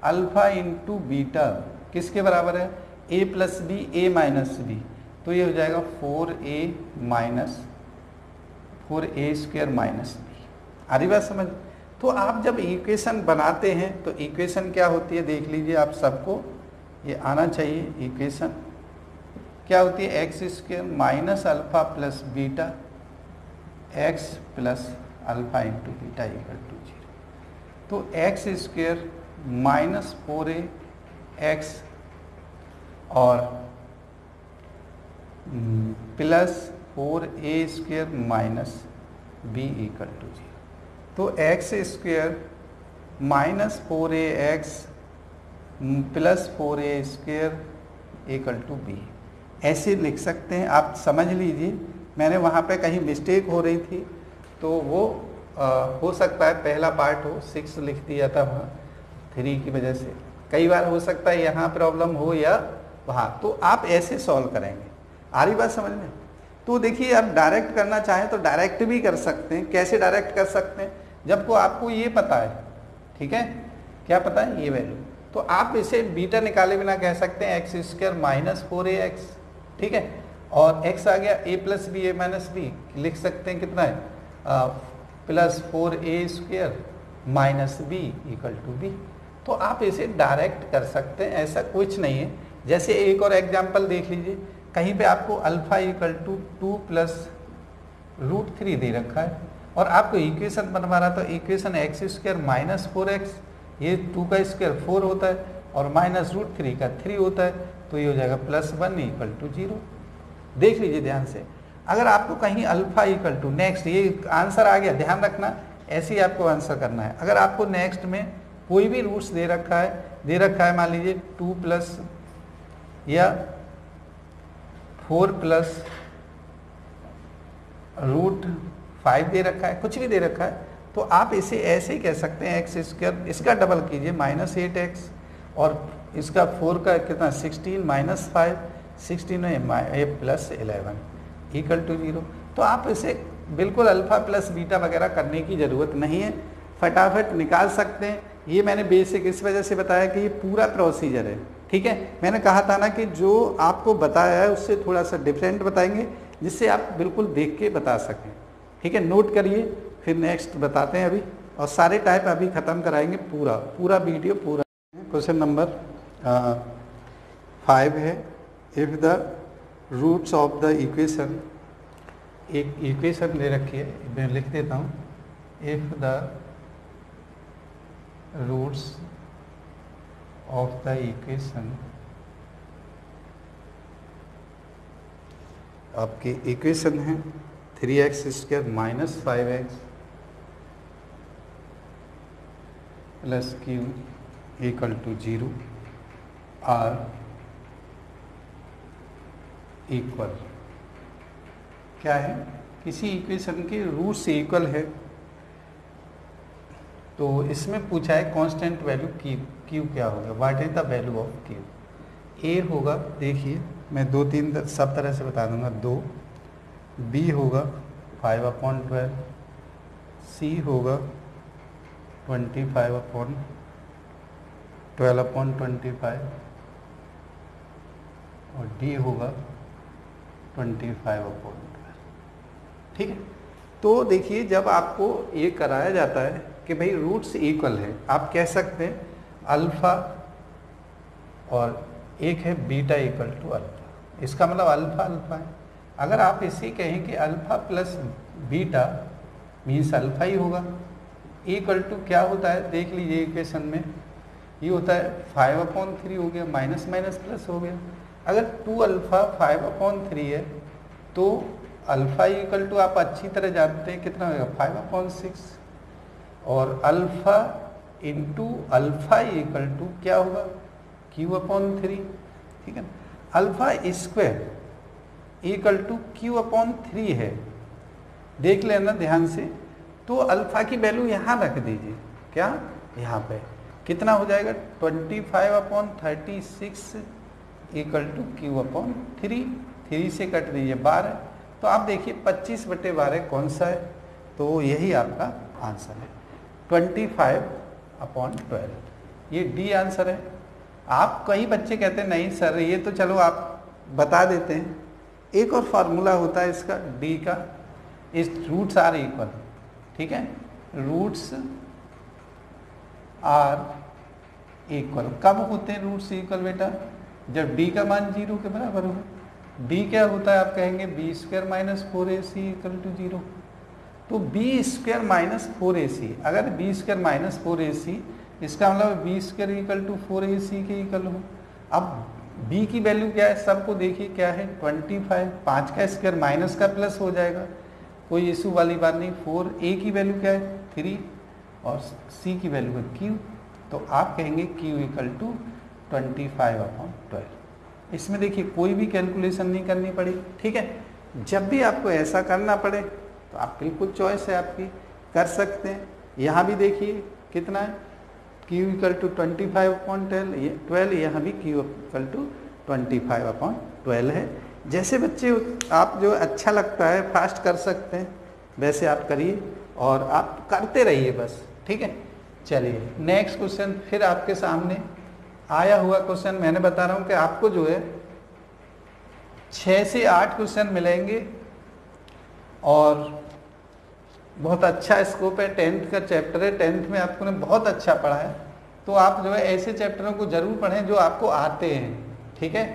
अल्फा इंटू बीटा किसके बराबर है, a plus B A minus B, तो ये हो जाएगा 4a स्क्वायर माइनस बी। आ रही बात समझ? तो आप जब इक्वेशन बनाते हैं तो इक्वेशन क्या होती है देख लीजिए, आप सबको ये आना चाहिए। इक्वेशन क्या होती है, x square minus alpha plus beta X plus alpha into beta equal to 0। तो X square minus 4a X और plus 4a square minus B equal to 0। तो X square minus 4a X plus 4a square equal to B, ऐसे लिख सकते हैं। आप समझ लीजिए, मैंने वहाँ पे कहीं मिस्टेक हो रही थी तो वो हो सकता है पहला पार्ट हो 6 लिख दिया था वहाँ 3 की वजह से, कई बार हो सकता है यहाँ प्रॉब्लम हो या वहाँ, तो आप ऐसे सॉल्व करेंगे। आ रही बात समझ में? तो देखिए आप डायरेक्ट करना चाहें तो डायरेक्ट भी कर सकते हैं। कैसे डायरेक्ट कर सकते हैं, जब को आपको ये पता है, ठीक है, क्या पता है ये वैल्यू। तो आप इसे बीटा निकाले बिना कह सकते हैं एक्स स्क्वायर माइनस 4ax, ठीक है, और x आ गया a plus B A minus B, लिख सकते हैं कितना है plus 4a² minus B equal to B. तो आप इसे डायरेक्ट कर सकते हैं, ऐसा कुछ नहीं है। जैसे एक और एग्जांपल देख लीजिए, कहीं पे आपको अल्फा इक्वल टू 2 प्लस √3 दे रखा है और आपको इक्वेशन बनवा रहा, तो equation x square minus 4x, ये 2 का स्क्वायर 4 होता है और माइनस √3 का 3 होता है, तो ये हो जाएगा +1 इक्वल टू 0। देख लीजिए ध्यान से, अगर आपको कहीं अल्फा इक्वल टू नेक्स्ट, ये आंसर आ गया, ध्यान रखना ऐसे ही आपको आंसर करना है। अगर आपको नेक्स्ट में कोई भी रूट्स दे रखा है मान लीजिए 2 प्लस या 4 प्लस √5 दे रखा है, कुछ भी दे रखा है, तो आप इसे ऐसे ही कह सकते हैं एक्स स्क्वायर, इसका डबल कीजिए -8x और इसका 4 का कितना 16 माइनस 5, 16 प्लस 11 इक्वल टू 0। तो आप इसे बिल्कुल अल्फा प्लस बीटा वगैरह करने की ज़रूरत नहीं है, फटाफट निकाल सकते हैं। ये मैंने बेसिक इस वजह से बताया कि ये पूरा प्रोसीजर है, ठीक है। मैंने कहा था ना कि जो आपको बताया है उससे थोड़ा सा डिफरेंट बताएंगे, जिससे आप बिल्कुल देख के बता सकें, ठीक है। नोट करिए, फिर नेक्स्ट बताते हैं अभी, और सारे टाइप अभी ख़त्म कराएंगे, पूरा वीडियो पूरा। क्वेश्चन नंबर 5 है, if the roots of the equation, एक इक्वेशन ले रखी है, मैं लिख देता हूँ, if the roots of the equation, आपकी इक्वेशन है 3x² minus 5x plus q equal to 0 are equal, क्या है, किसी इक्वेशन के रूट से इक्वल है। तो इसमें पूछा है कांस्टेंट वैल्यू q क्या होगा, what is the value of q। a होगा, देखिए मैं 2-3 सब तरह से बता दूंगा, 2, b होगा 5/12, c होगा 25/12/25 और d होगा 25/12, ठीक है। तो देखिए जब आपको ये कराया जाता है कि भाई रूट्स इक्वल है, आप कह सकते हैं अल्फा और एक है बीटा इक्वल टू अल्फा, इसका मतलब अल्फा अल्फा है। अगर आप इसे कहें कि alpha plus beta means alpha ही होगा, इक्वल टू क्या होता है देख लीजिए इक्वेशन में, ये होता है 5/3 हो गया, माइनस माइनस प्लस हो गया। अगर 2 अल्फा 5/3 है तो अल्फा इक्वल टू आप अच्छी तरह जानते हैं कितना होगा 5/6, और alpha into alpha equal to क्या होगा Q/3, ठीक है। Alpha square equal to Q/3 है, देख लेना ध्यान से। तो अल्फा की वैल्यू यहाँ रख दीजिए, क्या यहाँ पे कितना हो जाएगा 25/36 इक्वल टू Q/3, 3 से कट दीजिए 12, तो आप देखिए 25/12 कौन सा है, तो यही आपका आंसर है 25/12, ये डी आंसर है। आप कई बच्चे कहते हैं नहीं सर ये तो चलो आप बता देते हैं, एक और फार्मूला होता है इसका डी का, इस रूट्स आर इक्वल, ठीक है, रूट्स आर इक्वल कब होते हैं रूट्स इक्वल बेटा, जब डी का मान 0 के बराबर हो। डी क्या होता है आप कहेंगे b² minus 4ac equal to 0, तो b² माइनस 4ac, अगर b² माइनस 4ac इसका मतलब b² इक्वल टू 4ac के इक्वल हो। अब b की वैल्यू क्या है सबको देखिए क्या है 25, 5 का स्क्वायर माइनस का प्लस हो जाएगा, कोई इशू वाली बात नहीं। 4a की वैल्यू क्या है 3 और c की वैल्यू है q, तो आप कहेंगे q इक्वल टू 25/12। इसमें देखिए कोई भी कैलकुलेशन नहीं करनी पड़ी, ठीक है। जब भी आपको ऐसा करना पड़े तो आप बिल्कुल चॉइस है आपकी, कर सकते हैं। यहाँ भी देखिए कितना है q इक्वल टू 25/12, यहाँ भी q इक्वल टू 25/12 है। जैसे बच्चे आप जो अच्छा लगता है फास्ट कर सकते हैं वैसे आप करिए और आप करते रहिए बस, ठीक है। चलिए नेक्स्ट क्वेश्चन फिर आपके सामने आया हुआ क्वेश्चन। मैंने बता रहा हूं कि आपको जो है 6 से 8 क्वेश्चन मिलेंगे और बहुत अच्छा स्कोप है। 10th का चैप्टर है, 10th में आपको ने बहुत अच्छा पढ़ा है, तो आप जो है ऐसे चैप्टरों को जरूर पढ़ें जो आपको आते हैं, ठीक है,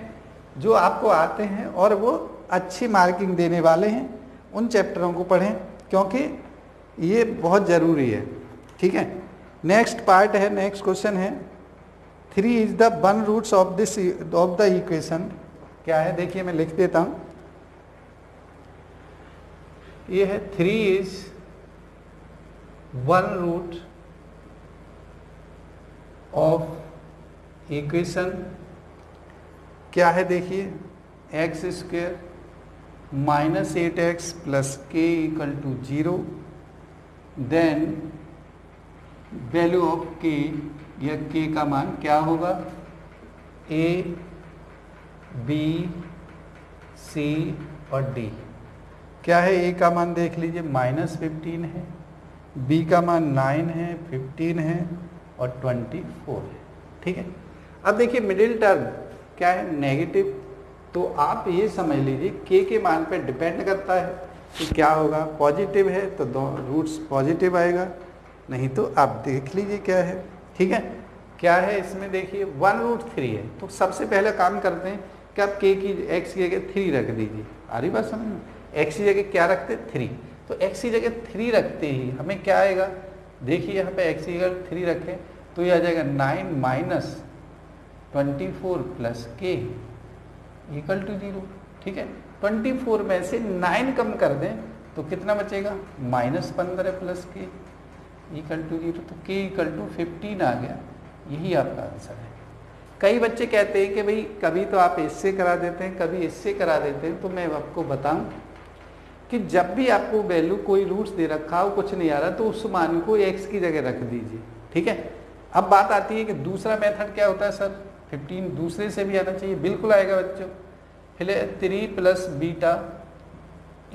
जो आपको आते हैं और वो अच्छी मार्किंग देने वाले हैं, उन चैप्टरों को पढ़ें क्योंकि ये बहुत ज़रूरी है, ठीक है। नेक्स्ट पार्ट है, नेक्स्ट क्वेश्चन है 3 is the 1 roots of this of the equation. क्या है देखिए, मैं लिख देता हूँ। ये है 3 इज 1 रूट ऑफ इक्वेशन। क्या है देखिए, X square minus 8x plus K equal to 0, then value of K या के का मान क्या होगा, ए बी सी और डी। क्या है, ए का मान देख लीजिए -15 है, बी का मान 9 है, 15 है और 24 है, ठीक है। अब देखिए मिडिल टर्म क्या है, नेगेटिव, तो आप ये समझ लीजिए के मान पे डिपेंड करता है कि क्या होगा। पॉजिटिव है तो दो रूट्स पॉजिटिव आएगा, नहीं तो आप देख लीजिए क्या है, ठीक है। क्या है इसमें देखिए 1√3 है, तो सबसे पहले काम करते हैं कि आप के की एक्स की जगह 3 रख दीजिए। आ रही बात समझ में, एक्स की जगह क्या रखते 3, तो एक्स की जगह 3 रखते ही हमें क्या आएगा, देखिए यहाँ पे एक्स की जगह 3 रखें तो यह आ जाएगा 9 minus 24 plus K equal to 0, ठीक है। 24 में से 9 कम कर दें तो कितना बचेगा, -15 प्लस के इक्वल टू 0, तो के इक्वल टू 15 आ गया। यही आपका आंसर है। कई बच्चे कहते हैं कि भाई कभी तो आप इससे करा देते हैं, कभी इससे करा देते हैं, तो मैं आपको बताऊं कि जब भी आपको वैल्यू कोई रूट्स दे रखा हो, कुछ नहीं आ रहा, तो उस मान को एक्स की जगह रख दीजिए, ठीक है। अब बात आती है कि दूसरा मेथड क्या होता है सर, 15 दूसरे से भी आना चाहिए, बिल्कुल आएगा बच्चों। फिर 3 plus beta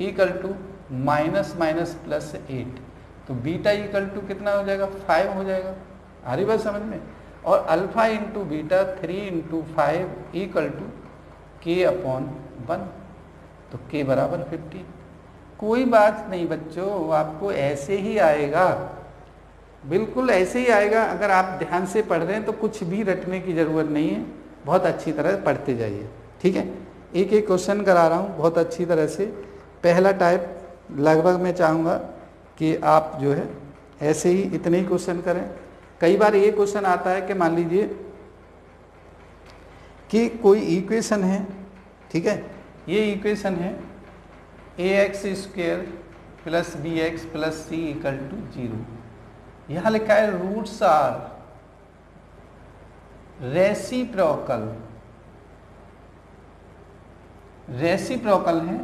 equal to minus minus plus 8, तो बीटा इक्वल टू कितना हो जाएगा, 5 हो जाएगा। आ रही बात समझ में। और alpha into beta 3 into 5 equal to K upon 1, तो के बराबर 15। कोई बात नहीं बच्चों, आपको ऐसे ही आएगा, बिल्कुल ऐसे ही आएगा। अगर आप ध्यान से पढ़ रहे हैं तो कुछ भी रटने की ज़रूरत नहीं है, बहुत अच्छी तरह पढ़ते जाइए, ठीक है। एक एक क्वेश्चन करा रहा हूँ बहुत अच्छी तरह से। पहला टाइप लगभग मैं चाहूँगा कि आप जो है ऐसे ही इतने ही क्वेश्चन करें। कई बार ये क्वेश्चन आता है कि मान लीजिए कि कोई इक्वेशन है, ठीक है, ये इक्वेशन है ax² plus bx plus c equal to 0। यहाँ लिखा है रूट्स आर रेसिप्रोकल, रेसिप्रोकल है,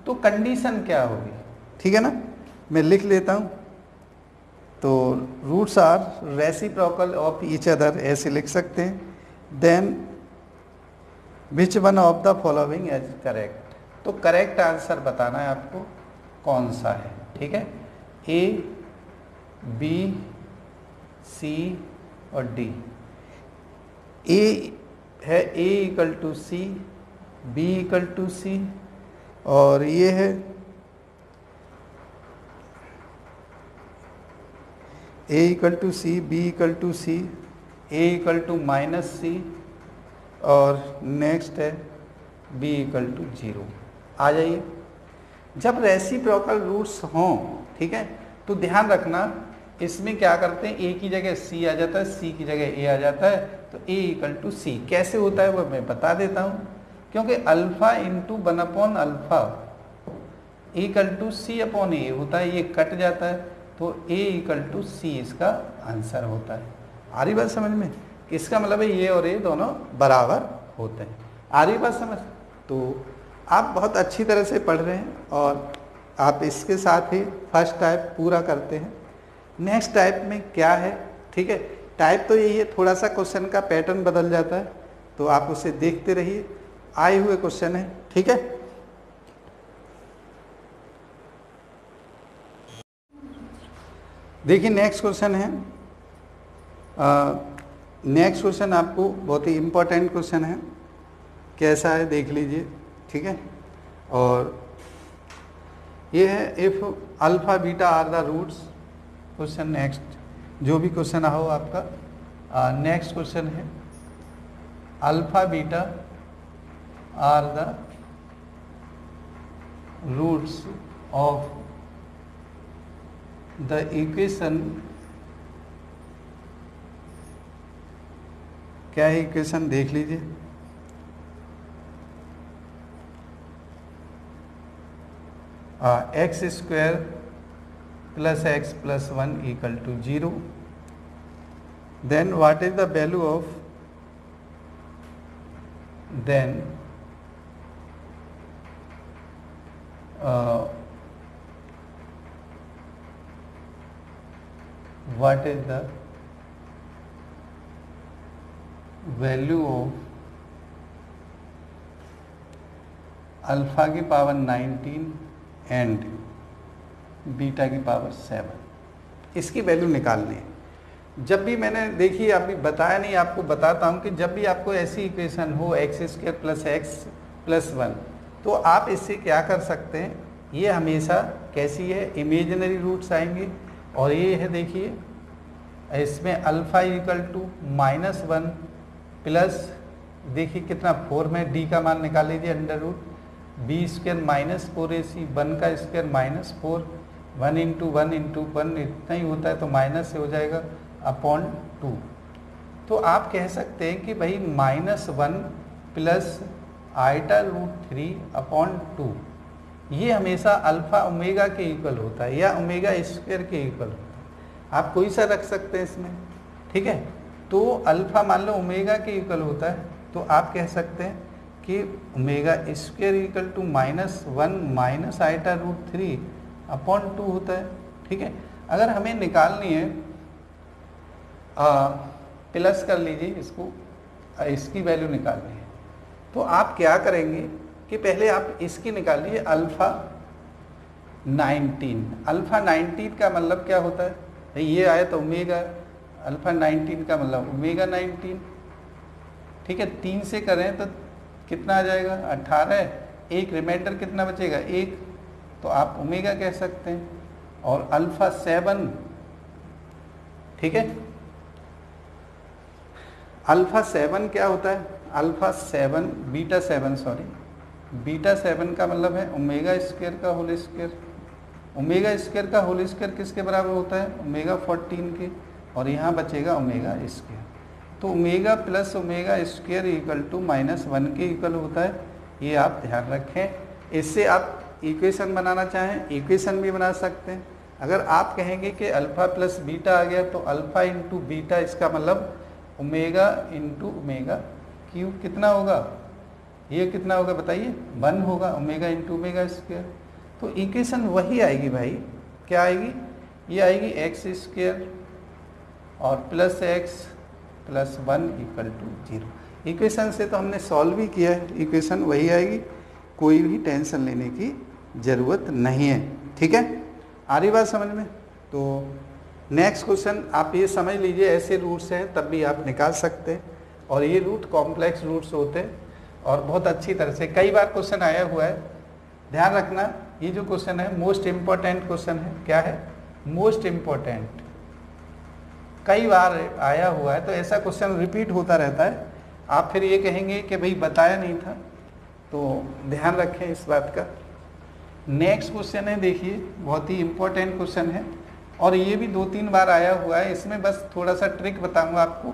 तो कंडीशन क्या होगी, ठीक है ना। मैं लिख लेता हूँ, तो roots are reciprocal of each other ऐसे लिख सकते हैं। Then which one of the following is correct, तो करेक्ट आंसर बताना है आपको कौन सा है, ठीक है। ए बी सी और डी। ए है A equal to C, B equal to C, और ये है A equal to C, B equal to C, A equal to minus C, और नेक्स्ट है बी इक्वल टू 0। आ जाइए, जब रेसिप्रोकल रूट्स हों, ठीक है, तो ध्यान रखना इसमें क्या करते हैं, ए की जगह सी आ जाता है, सी की जगह ए आ जाता है, तो ए इक्वल टू सी कैसे होता है वो मैं बता देता हूँ। क्योंकि alpha into 1 upon alpha equal to C upon A होता है, ये कट जाता है, तो ए इक्वल टू सी इसका आंसर होता है। आ रही बात समझ में, इसका मतलब है ये और ये दोनों बराबर होते हैं। आ रही बात समझ। तो आप बहुत अच्छी तरह से पढ़ रहे हैं और आप इसके साथ ही फर्स्ट टाइप पूरा करते हैं। नेक्स्ट टाइप में क्या है, ठीक है, टाइप तो यही है, थोड़ा सा क्वेश्चन का पैटर्न बदल जाता है, तो आप उसे देखते रहिए। आए हुए क्वेश्चन है, ठीक है। देखिए नेक्स्ट क्वेश्चन है नेक्स्ट क्वेश्चन आपको बहुत ही इम्पोर्टेंट क्वेश्चन है, कैसा है देख लीजिए, ठीक है। और ये है if alpha beta are the roots, question next जो भी क्वेश्चन हो आपका, नेक्स्ट क्वेश्चन है alpha beta are the roots of the equation, क्या है इक्वेशन देख लीजिए। X square plus x plus 1 equal to 0, then what is the value of, then what is the value of alpha की power 19 and beta की power 7, इसकी value निकालनी है। जब भी मैंने देखिए अभी बताया नहीं, आपको बताता हूँ कि जब भी आपको ऐसी इक्वेशन हो x square plus x plus 1, तो आप इससे क्या कर सकते हैं, ये हमेशा कैसी है, इमेजिनरी रूट्स आएंगे। और ये है देखिए इसमें अल्फा इक्वल टू -1 प्लस देखिए कितना 4 में डी का मान निकाल लीजिए, under root B square -4ac 1 का स्क्वायर -4, 1 इंटू 1 इतना ही होता है, तो माइनस से हो जाएगा अपॉन 2। तो आप कह सकते हैं कि भाई -1 प्लस आइटा रूट 3 अपॉन 2, ये हमेशा अल्फा ओमेगा के इक्वल होता है या ओमेगा स्क्वायर के इक्वल होता है। आप कोई सा रख सकते हैं इसमें, ठीक है। तो अल्फा मान लो ओमेगा के इक्वल होता है, तो आप कह सकते हैं कि omega square equal to -1 minus iota root 3 upon 2 होता है, ठीक है। अगर हमें निकालनी है प्लस कर लीजिए इसको, इसकी वैल्यू निकालनी है, तो आप क्या करेंगे कि पहले आप इसकी निकाल लीजिए अल्फा 19। अल्फा 19 का मतलब क्या होता है, ये आया तो ओमेगा, अल्फा 19 का मतलब ओमेगा 19, ठीक है। 3 से करें तो कितना आ जाएगा 18, एक रिमाइंडर कितना बचेगा 1, तो आप ओमेगा कह सकते हैं। और अल्फा 7, ठीक है, अल्फा 7 क्या होता है, अल्फा 7 बीटा 7 सॉरी बीटा 7 का मतलब है ओमेगा स्क्वायर का होल स्क्वायर। ओमेगा स्क्वायर का होल स्क्वायर किसके बराबर होता है, ओमेगा 14 के, और यहाँ बचेगा ओमेगा स्क्वायर। तो omega plus omega square equal to -1 के इक्वल होता है, ये आप ध्यान रखें। इससे आप इक्वेशन बनाना चाहें इक्वेशन भी बना सकते हैं। अगर आप कहेंगे कि अल्फा प्लस बीटा आ गया, तो अल्फा इंटू बीटा, इसका मतलब ओमेगा इंटू ओमेगा क्यूब कितना होगा, ये कितना होगा बताइए, 1 होगा, ओमेगा इंटू ओमेगा स्क्वायर। तो इक्वेशन वही आएगी भाई, क्या आएगी, ये आएगी एक्स स्क्वायर और plus x plus 1 equal to 0। Equation से तो हमने सॉल्व भी किया है, इक्वेशन वही आएगी, कोई भी टेंशन लेने की ज़रूरत नहीं है, ठीक है। आ रही बात समझ में। तो नेक्स्ट क्वेश्चन आप ये समझ लीजिए, ऐसे रूट्स हैं तब भी आप निकाल सकते हैं, और ये रूट कॉम्प्लेक्स रूट्स होते हैं और बहुत अच्छी तरह से कई बार क्वेश्चन आया हुआ है। ध्यान रखना ये जो क्वेश्चन है मोस्ट इम्पोर्टेंट क्वेश्चन है। क्या है, मोस्ट इम्पोर्टेंट, कई बार आया हुआ है, तो ऐसा क्वेश्चन रिपीट होता रहता है। आप फिर ये कहेंगे कि भाई बताया नहीं था, तो ध्यान रखें इस बात का। नेक्स्ट क्वेश्चन है, देखिए बहुत ही इम्पोर्टेंट क्वेश्चन है और ये भी 2-3 बार आया हुआ है। इसमें बस थोड़ा सा ट्रिक बताऊंगा आपको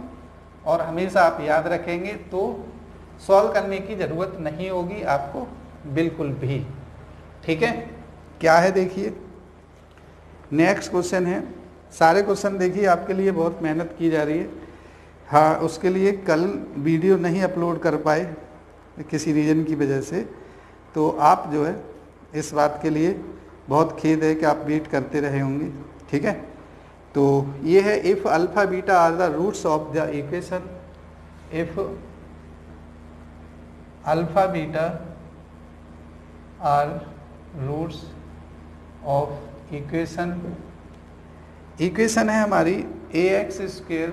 और हमेशा आप याद रखेंगे तो सॉल्व करने की ज़रूरत नहीं होगी आपको बिल्कुल भी, ठीक है। क्या है देखिए, नेक्स्ट क्वेश्चन है। सारे क्वेश्चन देखिए आपके लिए बहुत मेहनत की जा रही है। हाँ, उसके लिए कल वीडियो नहीं अपलोड कर पाए किसी रीज़न की वजह से, तो आप जो है इस बात के लिए बहुत खेद है कि आप वेट करते रहे होंगे, ठीक है। तो ये है if alpha beta are the roots of the equation, if alpha beta are roots of equation, equation है हमारी ax square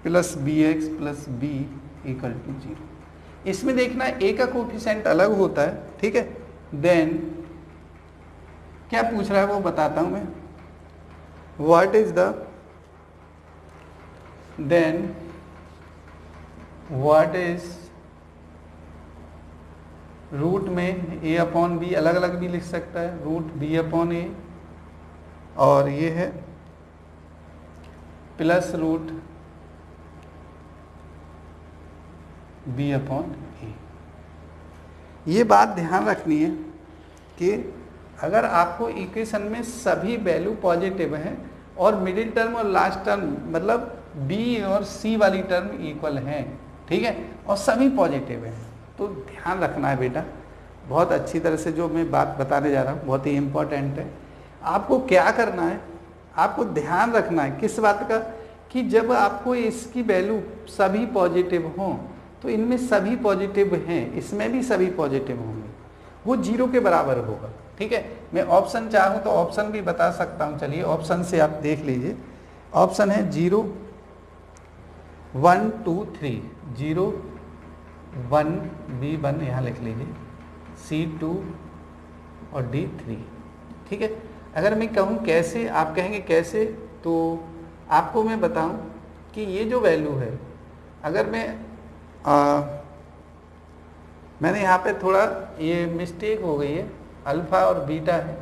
plus B x plus B equal to 0। इसमें देखना ए का कोफिशिएंट अलग होता है, ठीक है। देन क्या पूछ रहा है वो बताता हूं मैं। What is the then what is root में ए अपॉन बी, अलग अलग भी लिख सकता है, रूट बी अपॉन ए, और ये है प्लस रूट बी अपॉन ए। ये बात ध्यान रखनी है कि अगर आपको इक्वेशन में सभी वैल्यू पॉजिटिव हैं और मिडिल टर्म और लास्ट टर्म मतलब बी और सी वाली टर्म इक्वल हैं, ठीक है, और सभी पॉजिटिव हैं, तो ध्यान रखना है बेटा बहुत अच्छी तरह से। जो मैं बात बताने जा रहा हूँ बहुत ही इम्पोर्टेंट है। आपको क्या करना है, आपको ध्यान रखना है किस बात का, कि जब आपको इसकी वैल्यू सभी पॉजिटिव हों तो इनमें सभी पॉजिटिव हैं, इसमें भी सभी पॉजिटिव होंगे, वो 0 के बराबर होगा, ठीक है। मैं ऑप्शन चाहूँ तो ऑप्शन भी बता सकता हूँ, चलिए ऑप्शन से आप देख लीजिए। ऑप्शन है 0 1 2 3, 0 1 B1 यहाँ लिख लीजिए, C2 और D3, ठीक है। अगर मैं कहूँ कैसे, आप कहेंगे कैसे, तो आपको मैं बताऊं कि ये जो वैल्यू है, अगर मैंने यहाँ पे थोड़ा ये मिस्टेक हो गई है, अल्फ़ा और बीटा है,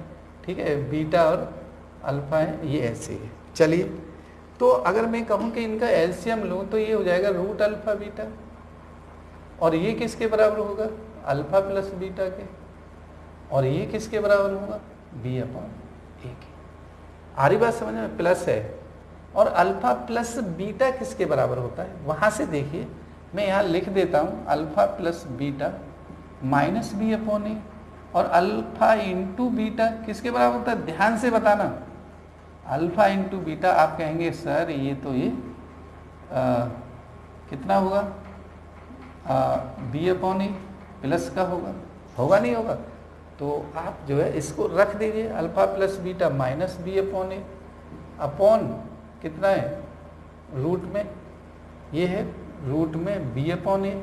ठीक है, बीटा और अल्फ़ा है, ये ऐसे है। चलिए, तो अगर मैं कहूँ कि इनका एलसीएम लूँ तो ये हो जाएगा रूट अल्फ़ा बीटा, और ये किसके बराबर होगा, अल्फ़ा प्लस बीटा के, और ये किसके बराबर होगा, बी अपॉन ए के। आ रही बात समझ में, प्लस है, और अल्फ़ा प्लस बीटा किसके बराबर होता है, वहाँ से देखिए मैं यहाँ लिख देता हूँ, alpha plus beta minus B upon A, और अल्फ़ा इंटू बीटा किसके बराबर होता है, ध्यान से बताना, अल्फ़ा इंटू बीटा। आप कहेंगे सर ये तो ये कितना होगा, बी अपॉन ए प्लस का होगा नहीं होगा, तो आप जो है इसको रख दीजिए, alpha plus beta minus B upon A, upon कितना है रूट में, ये है रूट में बी अपॉन ए।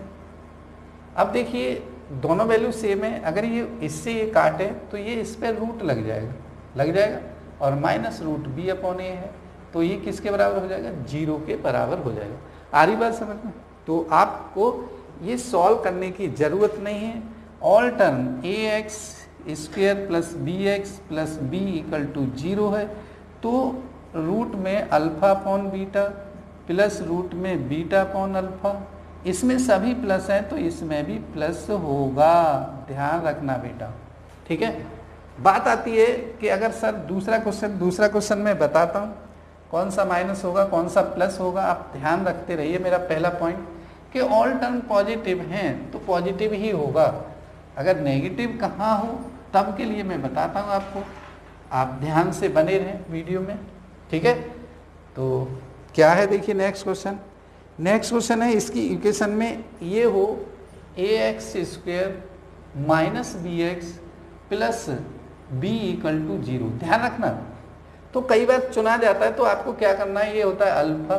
अब देखिए दोनों वैल्यू सेम है, अगर ये इससे ये काटे तो ये इस पर रूट लग जाएगा, और माइनस रूट बी अपॉन ए है, तो ये किसके बराबर हो जाएगा, 0 के बराबर हो जाएगा। आ रही बात समझ में। तो आपको ये सॉल्व करने की ज़रूरत नहीं है, all term a x square plus B x plus B equal to 0 है, तो रूट में alpha upon beta plus root में बीटा अपॉन अल्फ़ा, इसमें सभी प्लस हैं तो इसमें भी प्लस होगा, ध्यान रखना बेटा, ठीक है। बात आती है कि अगर सर दूसरा क्वेश्चन मैं बताता हूँ कौन सा माइनस होगा कौन सा प्लस होगा, आप ध्यान रखते रहिए। मेरा पहला पॉइंट कि ऑल टर्म पॉजिटिव हैं तो पॉजिटिव ही होगा, अगर नेगेटिव कहाँ हो तब के लिए मैं बताता हूँ आपको, आप ध्यान से बने रहें वीडियो में, ठीक है। तो क्या है देखिए नेक्स्ट क्वेश्चन है, इसकी इक्वेशन में ये हो A x square minus B x plus B equal to 0, ध्यान रखना। तो कई बार चुना जाता है तो आपको क्या करना है, ये होता है alpha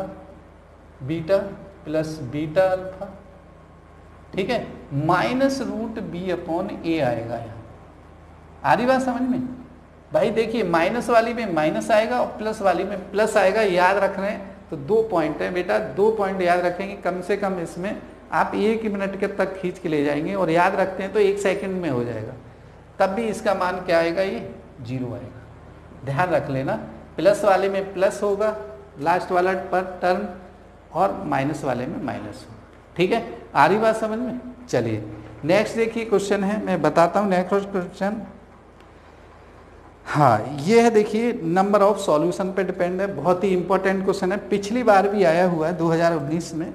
beta plus beta alpha, ठीक है, माइनस रूट बी अपॉन ए आएगा यहाँ। आ रही बात समझ में भाई। देखिए माइनस वाली में माइनस आएगा और प्लस वाली में प्लस आएगा, याद रख रहे हैं तो 2 पॉइंट है बेटा, 2 पॉइंट याद रखेंगे कम से कम, इसमें आप 1 मिनट के तक खींच के ले जाएंगे, और याद रखते हैं तो 1 सेकंड में हो जाएगा, तब भी इसका मान क्या आएगा, ये 0 आएगा, ध्यान रख लेना। प्लस वाले में प्लस होगा लास्ट वाला पर टर्म, और माइनस वाले में माइनस होगा, ठीक है। आ रही बात समझ में। चलिए नेक्स्ट देखिए क्वेश्चन है, मैं बताता हूँ नेक्स्ट क्वेश्चन। हाँ ये है देखिए, नंबर ऑफ सॉल्यूशन पे डिपेंड है, बहुत ही इंपॉर्टेंट क्वेश्चन है, पिछली बार भी आया हुआ है 2019 में,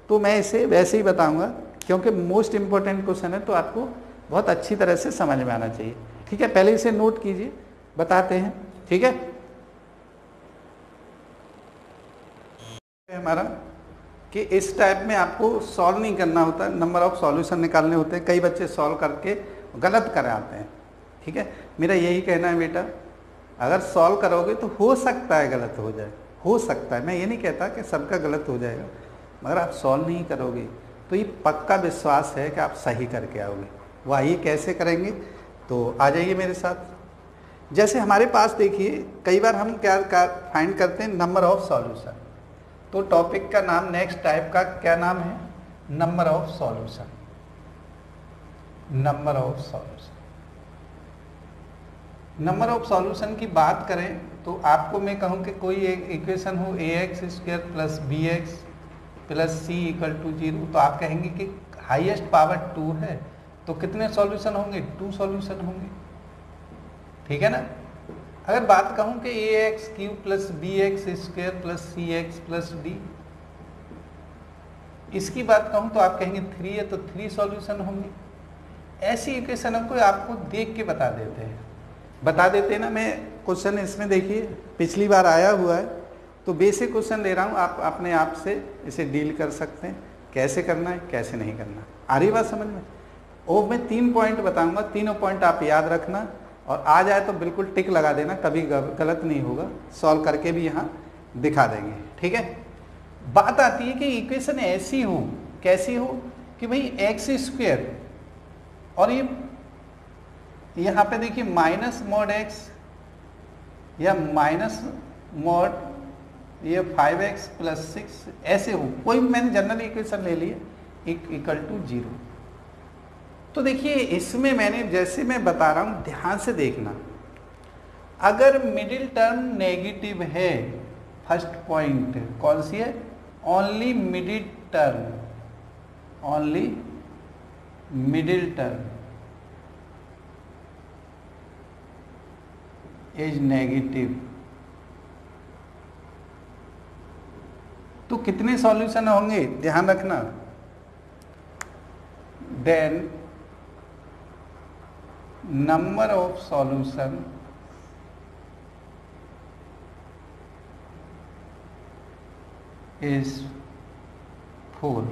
तो मैं इसे वैसे ही बताऊंगा क्योंकि मोस्ट इंपॉर्टेंट क्वेश्चन है, तो आपको बहुत अच्छी तरह से समझ में आना चाहिए, ठीक है। पहले इसे नोट कीजिए, बताते हैं, ठीक है। हमारा कि इस टाइप में आपको सॉल्व नहीं करना होता, नंबर ऑफ सॉल्यूशन निकालने होते हैं, कई बच्चे सॉल्व करके गलत कराते हैं, ठीक है। मेरा यही कहना है बेटा, अगर सॉल्व करोगे तो हो सकता है गलत हो जाए, हो सकता है, मैं ये नहीं कहता कि सबका गलत हो जाएगा, मगर आप सॉल्व नहीं करोगे तो ये पक्का विश्वास है कि आप सही करके आओगे। वो आइए कैसे करेंगे, तो आ जाइए मेरे साथ। जैसे हमारे पास देखिए कई बार हम क्या फाइंड करते हैं, नंबर ऑफ सॉल्यूशन। तो टॉपिक का नाम नेक्स्ट टाइप का क्या नाम है, number of solution. Number of solution, number of solution की बात करें तो आपको मैं कहूँ कि कोई एक इक्वेशन हो ax square plus B x plus C equal to 0, तो आप कहेंगे कि हाईएस्ट पावर 2 है, तो कितने सॉल्यूशन होंगे, 2 सॉल्यूशन होंगे, ठीक है ना। अगर बात कहूँ कि ax cube plus B X square plus C X plus D, इसकी बात कहूँ तो आप कहेंगे 3 है, तो 3 सॉल्यूशन होंगे। ऐसी इक्वेशनों को आपको देख के बता देते हैं ना। मैं क्वेश्चन इसमें देखिए पिछली बार आया हुआ है, तो बेसिक क्वेश्चन ले रहा हूँ, आप अपने आप से इसे डील कर सकते हैं, कैसे करना है कैसे नहीं करना। आ रही बात समझ में। और मैं 3 पॉइंट बताऊंगा, तीनों पॉइंट आप याद रखना, और आ जाए तो बिल्कुल टिक लगा देना, कभी गलत नहीं होगा, सॉल्व करके भी यहाँ दिखा देंगे, ठीक है। बात आती है कि इक्वेशन ऐसी हो, कैसी हो कि भाई एक्स स्क्वायर और ये यहाँ पे देखिए माइनस मॉड एक्स या माइनस मॉड ये 5x प्लस 6 ऐसे हो, कोई मैंने जनरल इक्वेशन ले ली है इक्वल टू 0। तो देखिए इसमें मैंने जैसे मैं बता रहा हूँ ध्यान से देखना, अगर मिडिल टर्म नेगेटिव है, फर्स्ट पॉइंट कौन सी है, only middle term, only middle term is negative, तो कितने सॉल्यूशन होंगे ध्यान रखना, then number of solution is 4।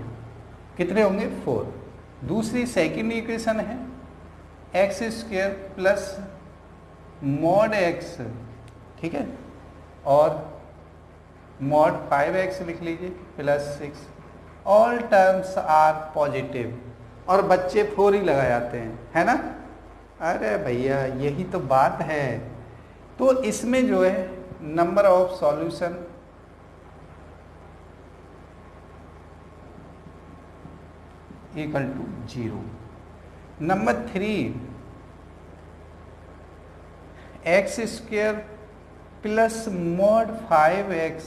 कितने होंगे, 4। दूसरी सेकंड इक्वेशन है x square plus mod x, ठीक है, और मॉड 5x लिख लीजिए plus 6, all terms are positive, और बच्चे 4 ही लगा जाते हैं, है ना। अरे भैया यही तो बात है। तो इसमें जो है number of solution equal to 0। Number 3 x square plus mod 5x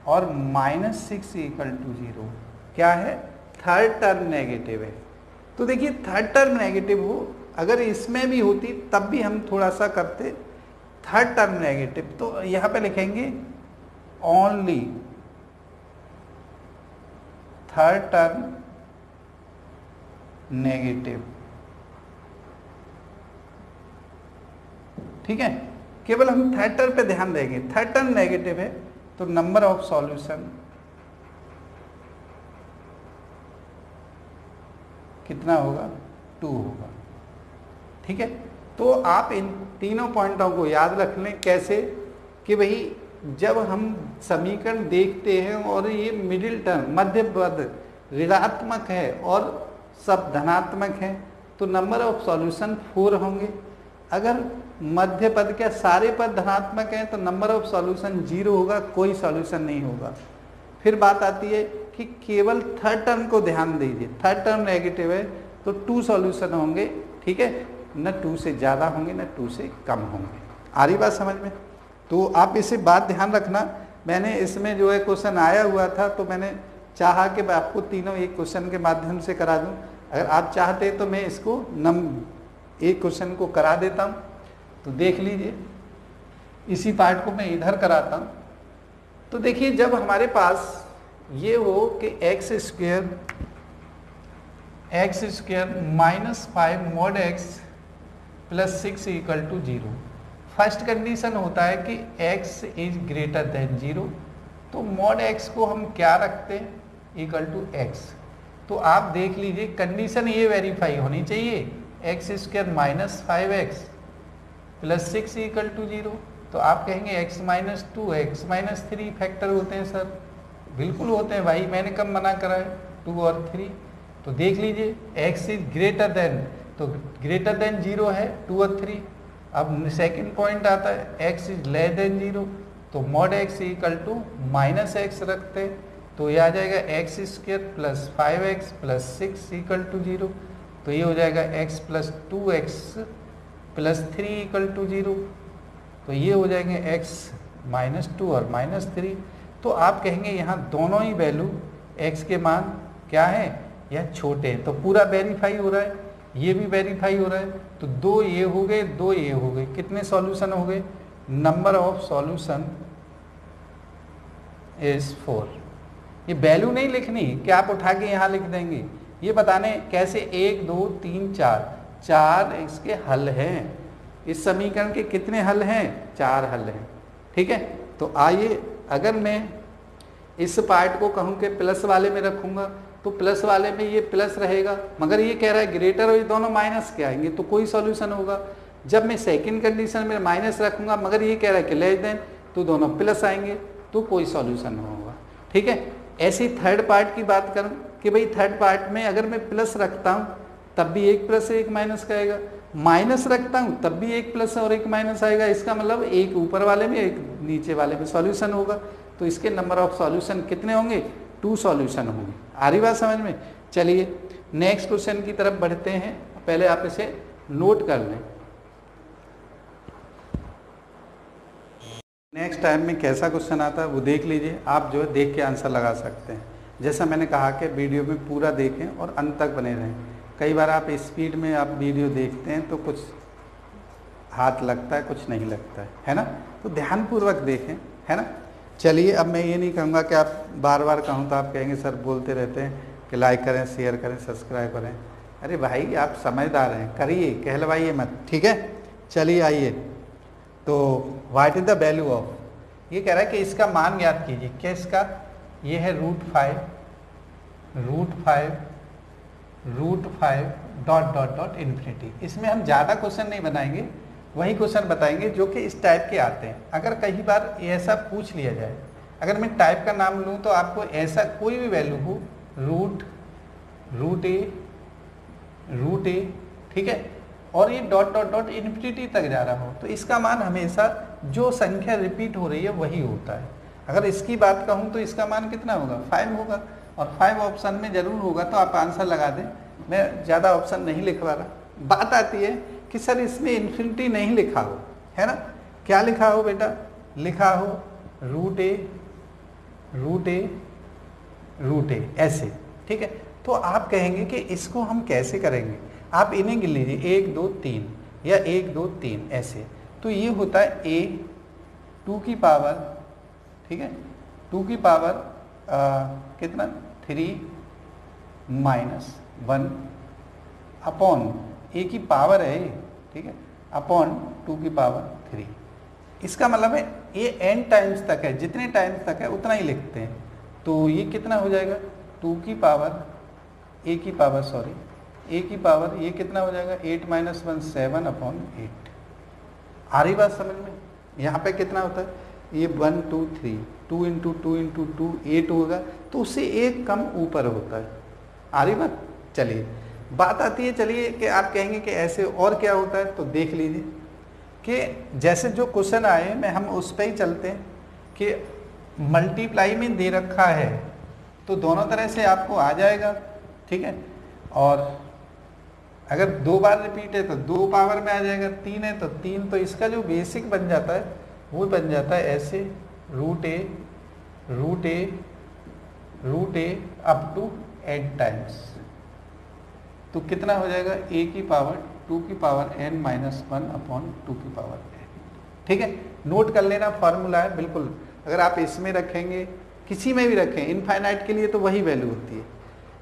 और माइनस 6 इक्वल टू 0, क्या है, थर्ड टर्म नेगेटिव है। तो देखिए थर्ड टर्म नेगेटिव हो, अगर इसमें भी होती तब भी हम थोड़ा सा करते, थर्ड टर्म नेगेटिव, तो यहाँ पे लिखेंगे ओनली थर्ड टर्म नेगेटिव, ठीक है। केवल हम थर्ड टर्म पे ध्यान देंगे, थर्ड टर्म नेगेटिव है तो नंबर ऑफ सॉल्यूशन कितना होगा, 2 होगा, ठीक है। तो आप इन तीनों पॉइंटों को याद रख लें, कैसे कि भाई जब हम समीकरण देखते हैं और ये मिडिल टर्म मध्य पद ऋणात्मक है और सब धनात्मक है तो नंबर ऑफ सॉल्यूशन 4 होंगे। अगर मध्य पद के सारे पद धनात्मक हैं तो नंबर ऑफ सॉल्यूशन 0 होगा, कोई सॉल्यूशन नहीं होगा। फिर बात आती है कि केवल थर्ड टर्म को ध्यान दीजिए, थर्ड टर्म नेगेटिव है तो 2 सॉल्यूशन होंगे, ठीक है, न 2 से ज़्यादा होंगे न 2 से कम होंगे। आ रही बात समझ में। तो आप इसे बात ध्यान रखना। मैंने इसमें जो है क्वेश्चन आया हुआ था तो मैंने चाहा कि मैं आपको तीनों एक क्वेश्चन के माध्यम से करा दूं। अगर आप चाहते तो मैं इसको एक क्वेश्चन को करा देता हूं, तो देख लीजिए। इसी पार्ट को मैं इधर कराता हूं। तो देखिए जब हमारे पास ये हो कि x square minus 5 mod x plus 6 equal to 0, first condition होता है कि x इज ग्रेटर देन 0, तो मॉड x को हम क्या रखते हैं, इक्वल टू x। तो आप देख लीजिए कंडीशन ये वेरीफाई होनी चाहिए, x square minus 5x plus 6 equal to 0, तो आप कहेंगे x माइनस 2 है, x माइनस 3 फैक्टर होते हैं सर, बिल्कुल होते हैं भाई, मैंने कब मना करा है, 2 और 3। तो देख लीजिए x इज ग्रेटर देन, तो ग्रेटर देन 0 है 2 और 3। अब सेकंड पॉइंट आता है x इज लेस देन 0, तो mod x equal to minus x रखते हैं, तो ये आ जाएगा x square plus 5x plus 6 equal to 0। तो ये हो जाएगा x plus 2x plus 3 equal to 0। तो ये हो जाएंगे x माइनस 2 और माइनस 3। तो आप कहेंगे यहाँ दोनों ही वैल्यू x के मान क्या है, यह छोटे हैं, तो पूरा वेरीफाई हो रहा है, ये भी वेरीफाई हो रहा है। तो 2 ये हो गए, 2 ये हो गए, कितने सॉल्यूशन हो गए, नंबर ऑफ सॉल्यूशन इज 4। ये वैल्यू नहीं लिखनी कि आप उठा के यहाँ लिख देंगे, ये बताने कैसे 1 2 3 4 इसके हल हैं। इस समीकरण के कितने हल हैं, 4 हल हैं, ठीक है। तो आइए, अगर मैं इस पार्ट को कहूँ कि प्लस वाले में रखूँगा तो प्लस वाले में ये प्लस रहेगा, मगर ये कह रहा है ग्रेटर, और ये दोनों माइनस के आएंगे, तो कोई सॉल्यूशन होगा। जब मैं सेकंड कंडीशन में माइनस रखूँगा मगर ये कह रहा है कि लेस देन, तो दोनों प्लस आएंगे, तो कोई सॉल्यूशन होगा, ठीक है। ऐसी थर्ड पार्ट की बात करूँ कि भाई थर्ड पार्ट में अगर मैं प्लस रखता हूँ तब भी एक प्लस एक माइनस का आएगा, माइनस रखता हूँ तब भी एक प्लस और एक माइनस आएगा, इसका मतलब एक ऊपर वाले में एक नीचे वाले में सॉल्यूशन होगा। तो इसके नंबर ऑफ सॉल्यूशन कितने होंगे, 2 सॉल्यूशन होंगे। आ रही बात समझ में। चलिए नेक्स्ट क्वेश्चन की तरफ बढ़ते हैं, पहले आप इसे नोट कर लें। नेक्स्ट टाइम में कैसा क्वेश्चन आता है वो देख लीजिए, आप जो है देख के आंसर लगा सकते हैं। जैसा मैंने कहा कि वीडियो में पूरा देखें और अंत तक बने रहें। कई बार आप स्पीड में आप वीडियो देखते हैं तो कुछ हाथ लगता है, कुछ नहीं लगता है ना, तो ध्यानपूर्वक देखें, है ना। चलिए, अब मैं ये नहीं कहूँगा कि आप बार बार कहूँ तो आप कहेंगे सर बोलते रहते हैं कि लाइक करें, शेयर करें, सब्सक्राइब करें। अरे भाई आप समझदार हैं, करिए, कहलवाइए मत, ठीक है। चलिए आइए, तो what is the value of, ये कह रहा है कि इसका मान याद कीजिए, क्या इसका, ये है रूट फाइव डॉट इन्फिनिटी। इसमें हम ज़्यादा क्वेश्चन नहीं बनाएंगे, वही क्वेश्चन बताएंगे जो कि इस टाइप के आते हैं। अगर कई बार ऐसा पूछ लिया जाए, अगर मैं टाइप का नाम लूँ तो आपको ऐसा कोई भी वैल्यू हो, रूट ए, ठीक है, और ये डॉट इन्फिनिटी तक जा रहा हो, तो इसका मान हमेशा जो संख्या रिपीट हो रही है वही होता है। अगर इसकी बात कहूँ तो इसका मान कितना होगा, 5 होगा, और 5 ऑप्शन में जरूर होगा, तो आप आंसर लगा दें। मैं ज़्यादा ऑप्शन नहीं लिखवा रहा। बात आती है कि सर इसमें इन्फिनिटी नहीं लिखा हो, है ना, क्या लिखा हो बेटा, लिखा हो रूट ए ऐसे, ठीक है। तो आप कहेंगे कि इसको हम कैसे करेंगे, आप इन्हें गिन लीजिए 1 2 3 या 1 2 3 ऐसे, तो ये होता है a 2 की पावर, ठीक है, 2 की पावर कितना 3 माइनस 1 अपॉन a की पावर है, ठीक है, अपॉन 2 की पावर 3। इसका मतलब है ये n टाइम्स तक है, जितने टाइम्स तक है उतना ही लिखते हैं। तो ये कितना हो जाएगा, 2 की पावर a की पावर ये कितना हो जाएगा, 8 माइनस 1 7 अपॉन 8। आ रही बात समझ में। यहाँ पे कितना होता है, ये 1 2 3 2 इंटू 2 इंटू 2 8 होगा, तो उससे एक कम ऊपर होता है। आ रही बात। चलिए बात आती है, चलिए कि आप कहेंगे कि ऐसे और क्या होता है, तो देख लीजिए कि जैसे जो क्वेश्चन आए मैं हम उस पर ही चलते हैं कि मल्टीप्लाई में दे रखा है तो दोनों तरह से आपको आ जाएगा, ठीक है। और अगर 2 बार रिपीट है तो 2 पावर में आ जाएगा, 3 है तो 3। तो इसका जो बेसिक बन जाता है वो बन जाता है ऐसे root a up to 8 times. तो कितना हो जाएगा, a की पावर 2 की पावर n माइनस 1 अपॉन 2 की पावर n, ठीक है। नोट कर लेना, फॉर्मूला है बिल्कुल। अगर आप इसमें रखेंगे, किसी में भी रखें, इनफाइनाइट के लिए तो वही वैल्यू होती है।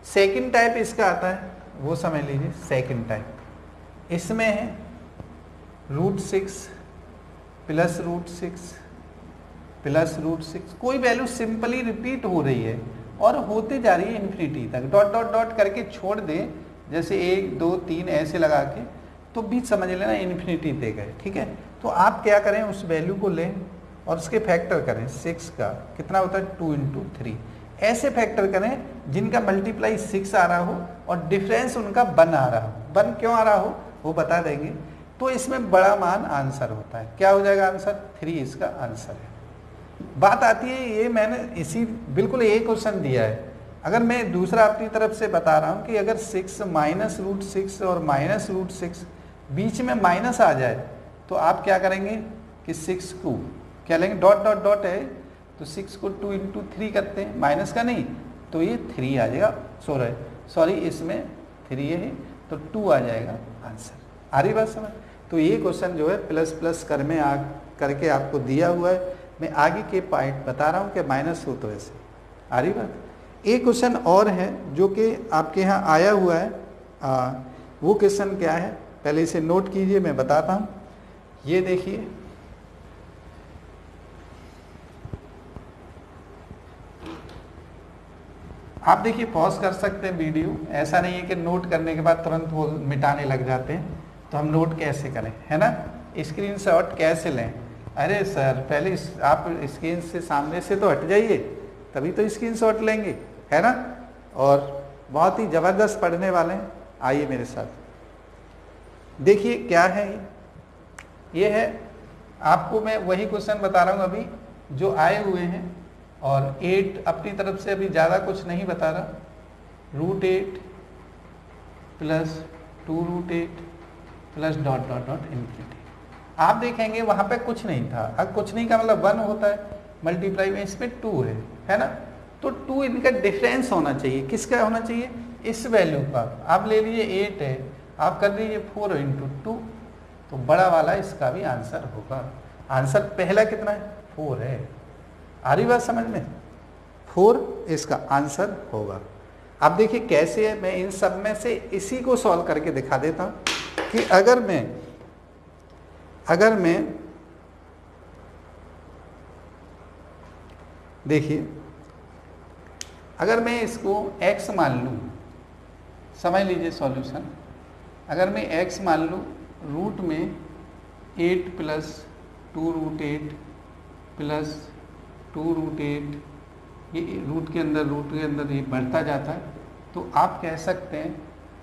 सेकंड टाइप इसका आता है, वो समझ लीजिए। सेकंड टाइप इसमें है √6 प्लस √6 कोई वैल्यू सिंपली रिपीट हो रही है और होते जा रही है इन्फिनिटी तक, डॉट करके छोड़ दे, जैसे 1 2 3 ऐसे लगा के, तो भी समझ लेना इन्फिनिटी दे गए, ठीक है। तो आप क्या करें, उस वैल्यू को लें और उसके फैक्टर करें। 6 का कितना होता है 2 × 3, ऐसे फैक्टर करें जिनका मल्टीप्लाई 6 आ रहा हो और डिफरेंस उनका 1 आ रहा हो। 1 क्यों आ रहा हो वो बता देंगे। तो इसमें बड़ा मान आंसर होता है। क्या हो जाएगा आंसर, 3 इसका आंसर है। बात आती है, ये मैंने इसी बिल्कुल ये क्वेश्चन दिया है। अगर मैं दूसरा अपनी तरफ से बता रहा हूँ कि अगर 6 -√6 और -√6 बीच में माइनस आ जाए तो आप क्या करेंगे कि 6 को क्या लेंगे, डॉट डॉट डॉट है तो 6 को 2 × 3 करते हैं, माइनस का नहीं तो ये 3 आ जाएगा। सॉरी इसमें 3 है तो 2 आ जाएगा आंसर। आ रही बात समझ। तो ये क्वेश्चन जो है प्लस प्लस करके आपको दिया हुआ है। मैं आगे के पार्ट बता रहा हूँ कि माइनस हो तो ऐसे। आ रही बात। एक क्वेश्चन और है जो कि आपके यहाँ आया हुआ है, वो क्वेश्चन क्या है पहले इसे नोट कीजिए, मैं बताता हूँ। ये देखिए, आप देखिए पॉज कर सकते हैं वीडियो, ऐसा नहीं है कि नोट करने के बाद तुरंत वो मिटाने लग जाते हैं। तो हम नोट कैसे करें, है ना, स्क्रीनशॉट कैसे लें। अरे सर पहले आप स्क्रीन से सामने से तो हट जाइए, तभी तो स्क्रीनशॉट लेंगे, है ना। और बहुत ही ज़बरदस्त पढ़ने वाले हैं, आइए मेरे साथ। देखिए क्या है ये है, आपको मैं वही क्वेश्चन बता रहा हूँ अभी जो आए हुए हैं, और 8 अपनी तरफ से अभी ज़्यादा कुछ नहीं बता रहा। √8 + 2√8 + डॉट डॉट डॉट इन्फिनिटी। आप देखेंगे वहाँ पे कुछ नहीं था। अब कुछ नहीं का मतलब 1 होता है, मल्टीप्लाई में इसमें 2 है ना। तो 2 इनका डिफरेंस होना चाहिए, किसका होना चाहिए, इस वैल्यू का। आप ले लीजिए 8 है, आप कर लीजिए 4 × 2, तो बड़ा वाला इसका भी आंसर होगा। आंसर पहला कितना है, 4 है। आ रही बात समझ में, 4 इसका आंसर होगा। अब देखिए कैसे है, मैं इन सब में से इसी को सॉल्व करके दिखा देता हूँ कि अगर मैं देखिए, अगर मैं इसको x मान लूँ, समझ लीजिए सॉल्यूशन। अगर मैं x मान लूँ, रूट में 8 + 2√8 + 2√8, ये रूट के अंदर ये बढ़ता जाता है। तो आप कह सकते हैं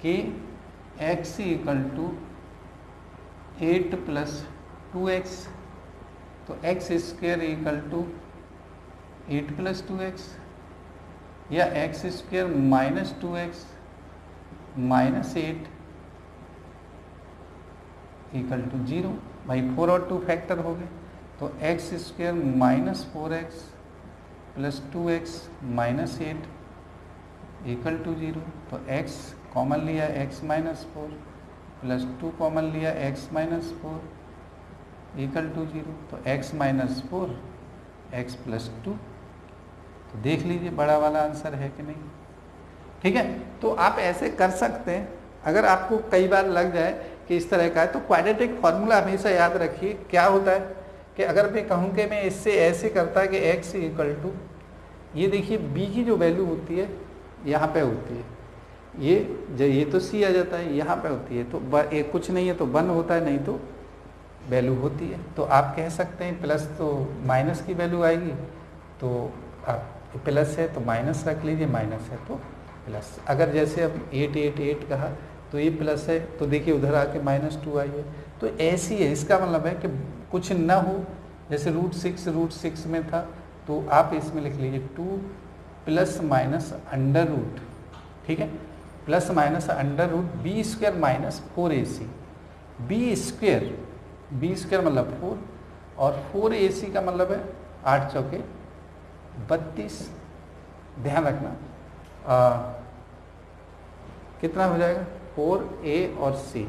कि x = 8 + 2x, तो x² = 8 + 2x, या x² - 2x - 8 = 0। भाई 4 और 2 फैक्टर हो गए, तो x² - 4x + 2x - 8 = 0। तो x कॉमन लिया x - 4 + 2 कॉमन लिया x - 4 = 0। तो x - 4 x + 2, तो देख लीजिए बड़ा वाला आंसर है कि नहीं। ठीक है, तो आप ऐसे कर सकते हैं। अगर आपको कई बार लग जाए कि इस तरह का है, तो क्वाड्रेटिक फार्मूला हमेशा याद रखिए। क्या होता है कि अगर मैं कहूँ कि मैं इससे ऐसे करता कि x = ये देखिए b की जो वैल्यू होती है यहाँ पे होती है, ये तो c आ जाता है, यहाँ पे होती है, तो कुछ नहीं है तो 1 होता है, नहीं तो वैल्यू होती है। तो आप कह सकते हैं प्लस तो माइनस की वैल्यू आएगी, तो आप प्लस है तो माइनस रख लीजिए, माइनस है तो प्लस। अगर जैसे अब 8 8 8 कहा तो ये प्लस है, तो देखिए उधर आके -2 आई है। तो ऐसी है, इसका मतलब है कि कुछ ना हो, जैसे √6 में था, तो आप इसमें लिख लीजिए 2 ± अंडर रूट, ठीक है, ± b² - 4ac। b² मतलब 4, और 4ac का मतलब है 8 चौके 32। ध्यान रखना कितना हो जाएगा, 4a और c।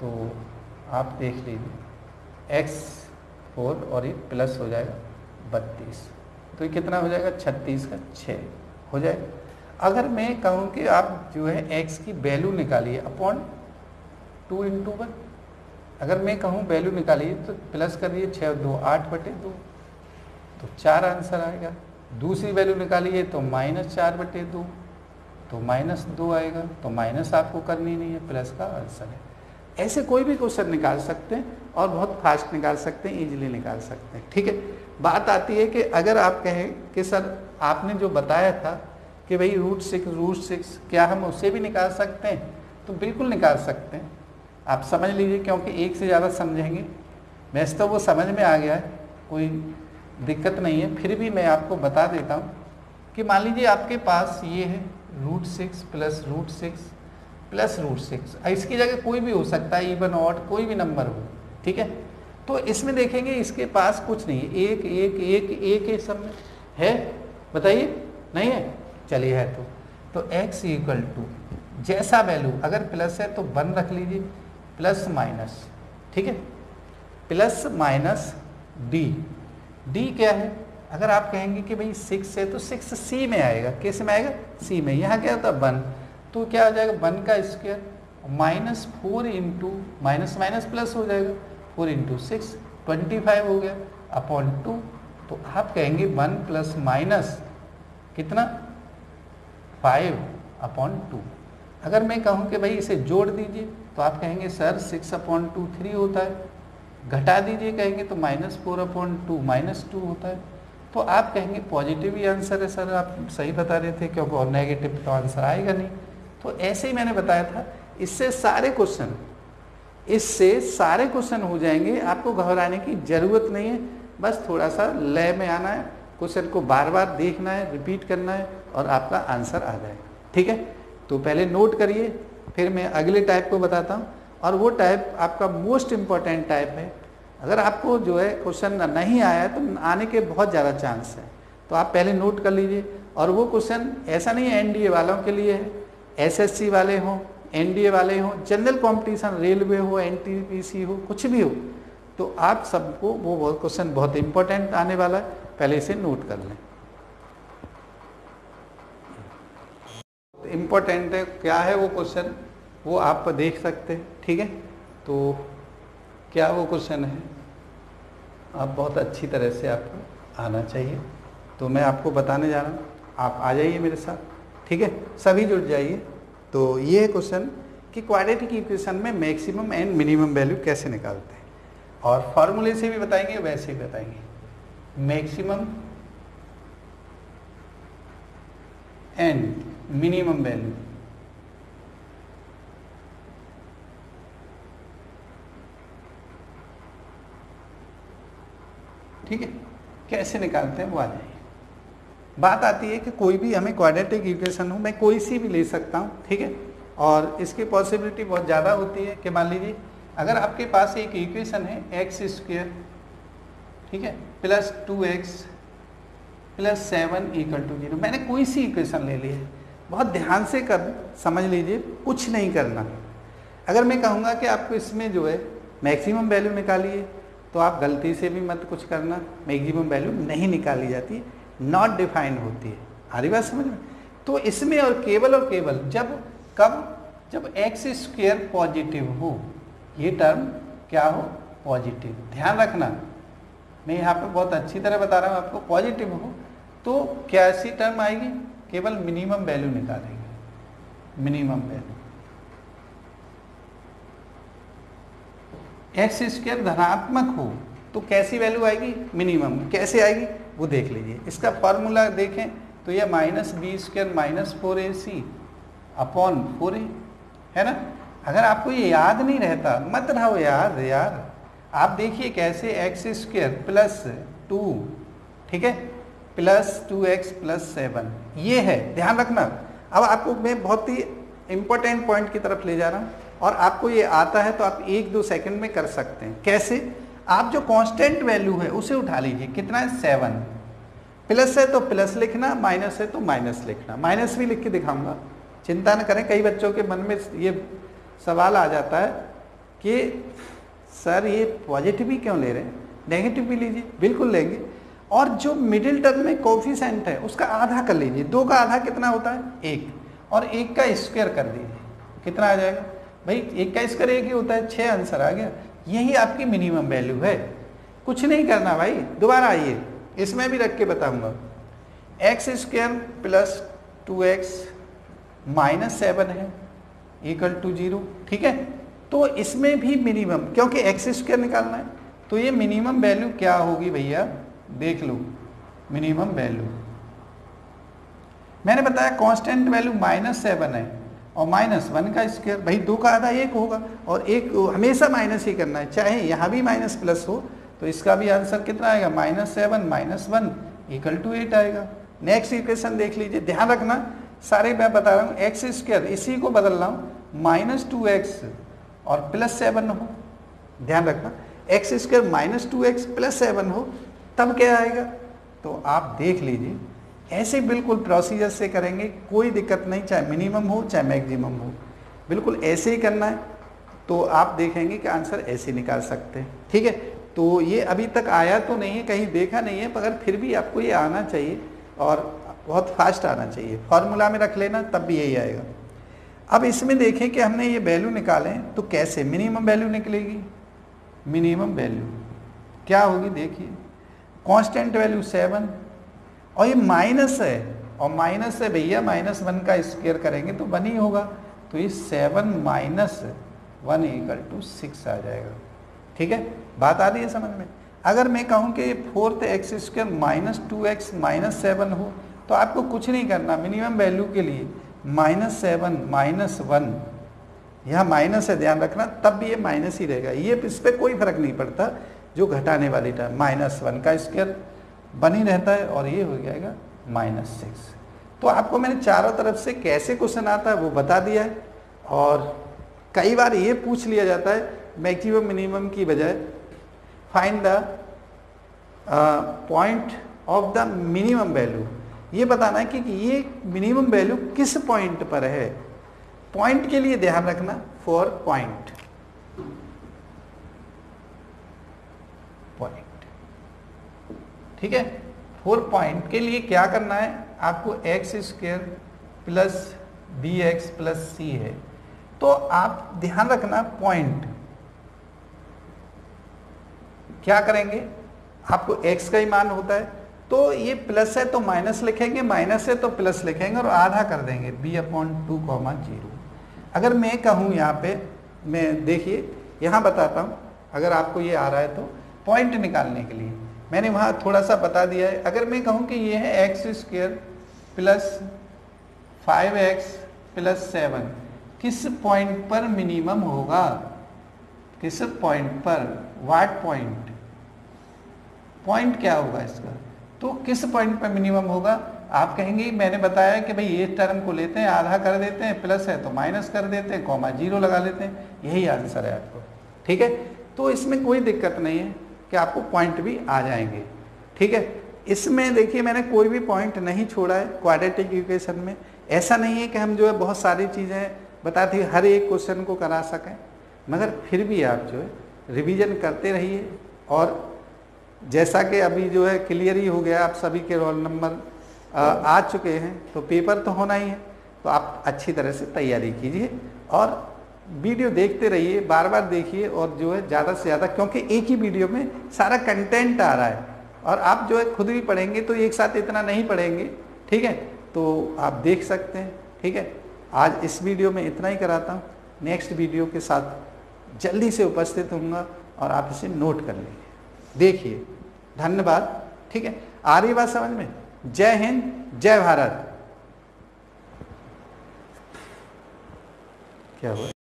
तो आप देख लीजिए x 4 और ये प्लस हो जाएगा 32, तो ये कितना हो जाएगा, 36 का 6 हो जाएगा। अगर मैं कहूँ कि आप जो है x की वैल्यू निकालिए अपॉन 2 × 1, अगर मैं कहूँ वैल्यू निकालिए तो प्लस करिए 6 और 2 8/2, तो 4 आंसर आएगा। दूसरी वैल्यू निकालिए तो -4/2, तो -2 आएगा। तो माइनस आपको करनी नहीं है, प्लस का आंसर है। ऐसे कोई भी क्वेश्चन निकाल सकते हैं और बहुत फास्ट निकाल सकते हैं, इजीली निकाल सकते हैं। ठीक है, बात आती है कि अगर आप कहें कि सर आपने जो बताया था कि भाई रूट सिक्स क्या हम उससे भी निकाल सकते हैं, तो बिल्कुल निकाल सकते हैं, आप समझ लीजिए, क्योंकि एक से ज़्यादा समझेंगे। वैसे तो वो समझ में आ गया है, कोई दिक्कत नहीं है, फिर भी मैं आपको बता देता हूँ कि मान लीजिए आपके पास ये है root six plus root six plus root six, इसकी जगह कोई भी हो सकता है, इवन ऑड कोई भी नंबर हो। ठीक है, तो इसमें देखेंगे इसके पास कुछ नहीं है, एक एक एक एक है, सब में है, बताइए नहीं है, चलिए है तो x इक्वल टू जैसा वैल्यू अगर प्लस है तो 1 रख लीजिए, प्लस माइनस, ठीक है, प्लस माइनस डी। डी क्या है, अगर आप कहेंगे कि भाई 6 है तो 6 सी में आएगा, कैसे में आएगा, सी में, यहाँ क्या होता है 1, तो क्या हो जाएगा 1 का square minus 4 into minus minus plus हो जाएगा 4 इंटू 6 25 हो गया अपॉन 2। तो आप कहेंगे 1 प्लस माइनस कितना 5 अपॉन 2। अगर मैं कहूँ कि भाई इसे जोड़ दीजिए तो आप कहेंगे सर 6 अपॉन 2 3 होता है, घटा दीजिए कहेंगे तो माइनस 4 अपॉन 2 माइनस 2 होता है। तो आप कहेंगे पॉजिटिव ही आंसर है सर, आप सही बता रहे थे, क्योंकि और नेगेटिव तो आंसर आएगा नहीं। तो ऐसे ही मैंने बताया था, इससे सारे क्वेश्चन हो जाएंगे, आपको घबराने की ज़रूरत नहीं है, बस थोड़ा सा लय में आना है, क्वेश्चन को बार बार देखना है, रिपीट करना है और आपका आंसर आ जाएगा। ठीक है, तो पहले नोट करिए, फिर मैं अगले टाइप को बताता हूँ, और वो टाइप आपका मोस्ट इम्पॉर्टेंट टाइप है। अगर आपको जो है क्वेश्चन नहीं आया है तो आने के बहुत ज़्यादा चांस है, तो आप पहले नोट कर लीजिए। और वो क्वेश्चन ऐसा नहीं है एनडीए वालों के लिए है, एसएससी वाले हों, एनडीए वाले हों, जनरल कंपटीशन, रेलवे हो, एनटीपीसी हो, कुछ भी हो, तो आप सबको वो क्वेश्चन बहुत इंपॉर्टेंट आने वाला है, पहले इसे नोट कर लें। इम्पोर्टेंट है, क्या है वो क्वेश्चन, वो आप देख सकते हैं। ठीक है, तो क्या वो क्वेश्चन है, आप बहुत अच्छी तरह से आपको आना चाहिए, तो मैं आपको बताने जा रहा हूँ, आप आ जाइए मेरे साथ। ठीक है, सभी जुड़ जाइए। तो ये है क्वेश्चन कि क्वाड्रेटिक इक्वेशन में मैक्सिमम एंड मिनिमम वैल्यू कैसे निकालते हैं, और फॉर्मूले से भी बताएंगे वैसे भी बताएंगे। मैक्सिमम एंड मिनिमम वैल्यू, ठीक है, कैसे निकालते हैं वो आ जाइए। बात आती है कि कोई भी हमें क्वाड्रेटिक इक्वेशन हो, मैं कोई सी भी ले सकता हूँ, ठीक है, और इसकी पॉसिबिलिटी बहुत ज़्यादा होती है कि मान लीजिए अगर आपके पास एक इक्वेशन है एक्स स्क्वायर, ठीक है, plus 2x plus 7 equal to 0, मैंने कोई सी इक्वेशन ले ली है, बहुत ध्यान से कर समझ लीजिए, कुछ नहीं करना। अगर मैं कहूँगा कि आपको इसमें जो है मैक्सिमम वैल्यू निकालिए, तो आप गलती से भी मत कुछ करना, मैक्सिमम वैल्यू नहीं निकाली जाती, नॉट डिफाइन होती है। आ रही बात समझ में? तो इसमें और केवल जब एक्स स्क्वायर पॉजिटिव हो, ये टर्म क्या हो, पॉजिटिव, ध्यान रखना, मैं यहाँ पे बहुत अच्छी तरह बता रहा हूँ आपको, पॉजिटिव हो तो क्या ऐसी टर्म आएगी, केवल मिनिमम वैल्यू निकालेंगे, मिनिमम वैल्यू। एक्स स्क्वायर धनात्मक हो तो कैसी वैल्यू आएगी, मिनिमम, कैसे आएगी वो देख लीजिए। इसका फॉर्मूला देखें तो यह minus b square minus 4ac upon 4a है ना। अगर आपको ये याद नहीं रहता मत रहो यार, आप देखिए कैसे एक्स स्क्वायर प्लस 2, ठीक है, प्लस 2x प्लस 7, ये है, ध्यान रखना। अब आपको मैं बहुत ही इंपॉर्टेंट पॉइंट की तरफ ले जा रहा हूँ, और आपको ये आता है तो आप 1-2 सेकंड में कर सकते हैं। कैसे, आप जो कांस्टेंट वैल्यू है उसे उठा लीजिए, कितना है 7, प्लस है तो प्लस लिखना, माइनस है तो माइनस लिखना, माइनस भी लिख के दिखाऊंगा, चिंता न करें। कई बच्चों के मन में ये सवाल आ जाता है कि सर ये पॉजिटिव ही क्यों ले रहे हैं, नेगेटिव भी लीजिए, बिल्कुल लेंगे। और जो मिडिल टर्म में कोफिशिएंट है उसका आधा कर लीजिए, 2 का आधा कितना होता है 1, और 1 का स्क्वायर कर दीजिए, कितना आ जाएगा भाई, 1 का स्क्वायर 1 ही होता है, 6 आंसर आ गया। यही आपकी मिनिमम वैल्यू है, कुछ नहीं करना भाई। दोबारा आइए, इसमें भी रख के बताऊंगा, x square plus 2x minus 7 है इक्वल टू 0, ठीक है, तो इसमें भी मिनिमम, क्योंकि एक्स स्क्वायर निकालना है, तो ये मिनिमम वैल्यू क्या होगी भैया, देख लो। मिनिमम वैल्यू मैंने बताया कांस्टेंट वैल्यू -7 है और -1 का स्क्वायर, भाई 2 का आधा 1 होगा और 1 हमेशा माइनस ही करना है, चाहे यहाँ भी माइनस प्लस हो, तो इसका भी आंसर कितना आएगा, -7 -1 = 8 आएगा। नेक्स्ट इक्वेशन देख लीजिए, ध्यान रखना सारे मैं बता रहा हूँ, एक्स स्क्वायर इसी को बदल रहा हूँ, -2x और +7 हो, ध्यान रखना एक्स स्क्वायर -2x +7 हो तब क्या आएगा। तो आप देख लीजिए, ऐसे बिल्कुल प्रोसीजर से करेंगे, कोई दिक्कत नहीं, चाहे मिनिमम हो चाहे मैक्सिमम हो, बिल्कुल ऐसे ही करना है, तो आप देखेंगे कि आंसर ऐसे निकाल सकते हैं। ठीक है, तो ये अभी तक आया तो नहीं है, कहीं देखा नहीं है, मगर फिर भी आपको ये आना चाहिए और बहुत फास्ट आना चाहिए। फॉर्मूला में रख लेना तब भी यही आएगा। अब इसमें देखें कि हमने ये वैल्यू निकाले तो कैसे मिनिमम वैल्यू निकलेगी। मिनिमम वैल्यू क्या होगी, देखिए कांस्टेंट वैल्यू 7 और ये माइनस है, और माइनस है भैया, -1 का स्क्वायर करेंगे तो 1 ही होगा, तो ये 7 - 1 = 6 आ जाएगा। ठीक है, बात आ रही है समझ में। अगर मैं कहूँ कि 4x² -2x -7 हो, तो आपको कुछ नहीं करना, मिनिमम वैल्यू के लिए -7 -1, यहाँ माइनस है ध्यान रखना, तब भी ये माइनस ही रहेगा, ये इस पर कोई फर्क नहीं पड़ता, जो घटाने वाली टर्म -1 का स्क्वायर बनी रहता है और ये हो जाएगा -6। तो आपको मैंने चारों तरफ से कैसे क्वेश्चन आता है वो बता दिया है, और कई बार ये पूछ लिया जाता है मैक्सिमम मिनिमम की बजाय find the point of the minimum value, ये बताना है कि ये मिनिमम वैल्यू किस पॉइंट पर है। पॉइंट के लिए ध्यान रखना, फॉर पॉइंट, ठीक है, 4 पॉइंट के लिए क्या करना है आपको, x² + bx + c है, तो आप ध्यान रखना पॉइंट क्या करेंगे, आपको x का ही मान होता है, तो ये प्लस है तो माइनस लिखेंगे, माइनस है तो प्लस लिखेंगे और आधा कर देंगे b/2, 0। अगर मैं कहूँ यहाँ पे, मैं देखिए यहाँ बताता हूँ, अगर आपको ये आ रहा है तो पॉइंट निकालने के लिए मैंने वहाँ थोड़ा सा बता दिया है। अगर मैं कहूँ कि ये है x² + 5x + 7, किस पॉइंट पर मिनिमम होगा, किस पॉइंट पर, व्हाट पॉइंट, पॉइंट क्या होगा इसका, तो किस पॉइंट पर मिनिमम होगा। आप कहेंगे मैंने बताया कि भाई ये टर्म को लेते हैं, आधा कर देते हैं, प्लस है तो माइनस कर देते हैं, 0 लगा लेते हैं, यही आंसर है आपको। ठीक है, तो इसमें कोई दिक्कत नहीं है कि आपको पॉइंट भी आ जाएंगे। ठीक है, इसमें देखिए मैंने कोई भी पॉइंट नहीं छोड़ा है क्वाड्रेटिक इक्वेशन में। ऐसा नहीं है कि हम जो है बहुत सारी चीज़ें बताते हैं हर एक क्वेश्चन को करा सकें, मगर फिर भी आप जो है रिवीजन करते रहिए, और जैसा कि अभी जो है क्लियर ही हो गया, आप सभी के रोल नंबर आ चुके हैं, तो पेपर तो होना ही है, तो आप अच्छी तरह से तैयारी कीजिए और वीडियो देखते रहिए, बार बार देखिए, और जो है ज़्यादा से ज़्यादा, क्योंकि एक ही वीडियो में सारा कंटेंट आ रहा है और आप जो है खुद भी पढ़ेंगे तो एक साथ इतना नहीं पढ़ेंगे। ठीक है, तो आप देख सकते हैं। ठीक है, आज इस वीडियो में इतना ही कराता हूँ, नेक्स्ट वीडियो के साथ जल्दी से उपस्थित होऊंगा और आप इसे नोट कर लीजिए, देखिए। धन्यवाद। ठीक है, आ रही बात समझ में। जय हिंद, जय भारत। क्या हुआ?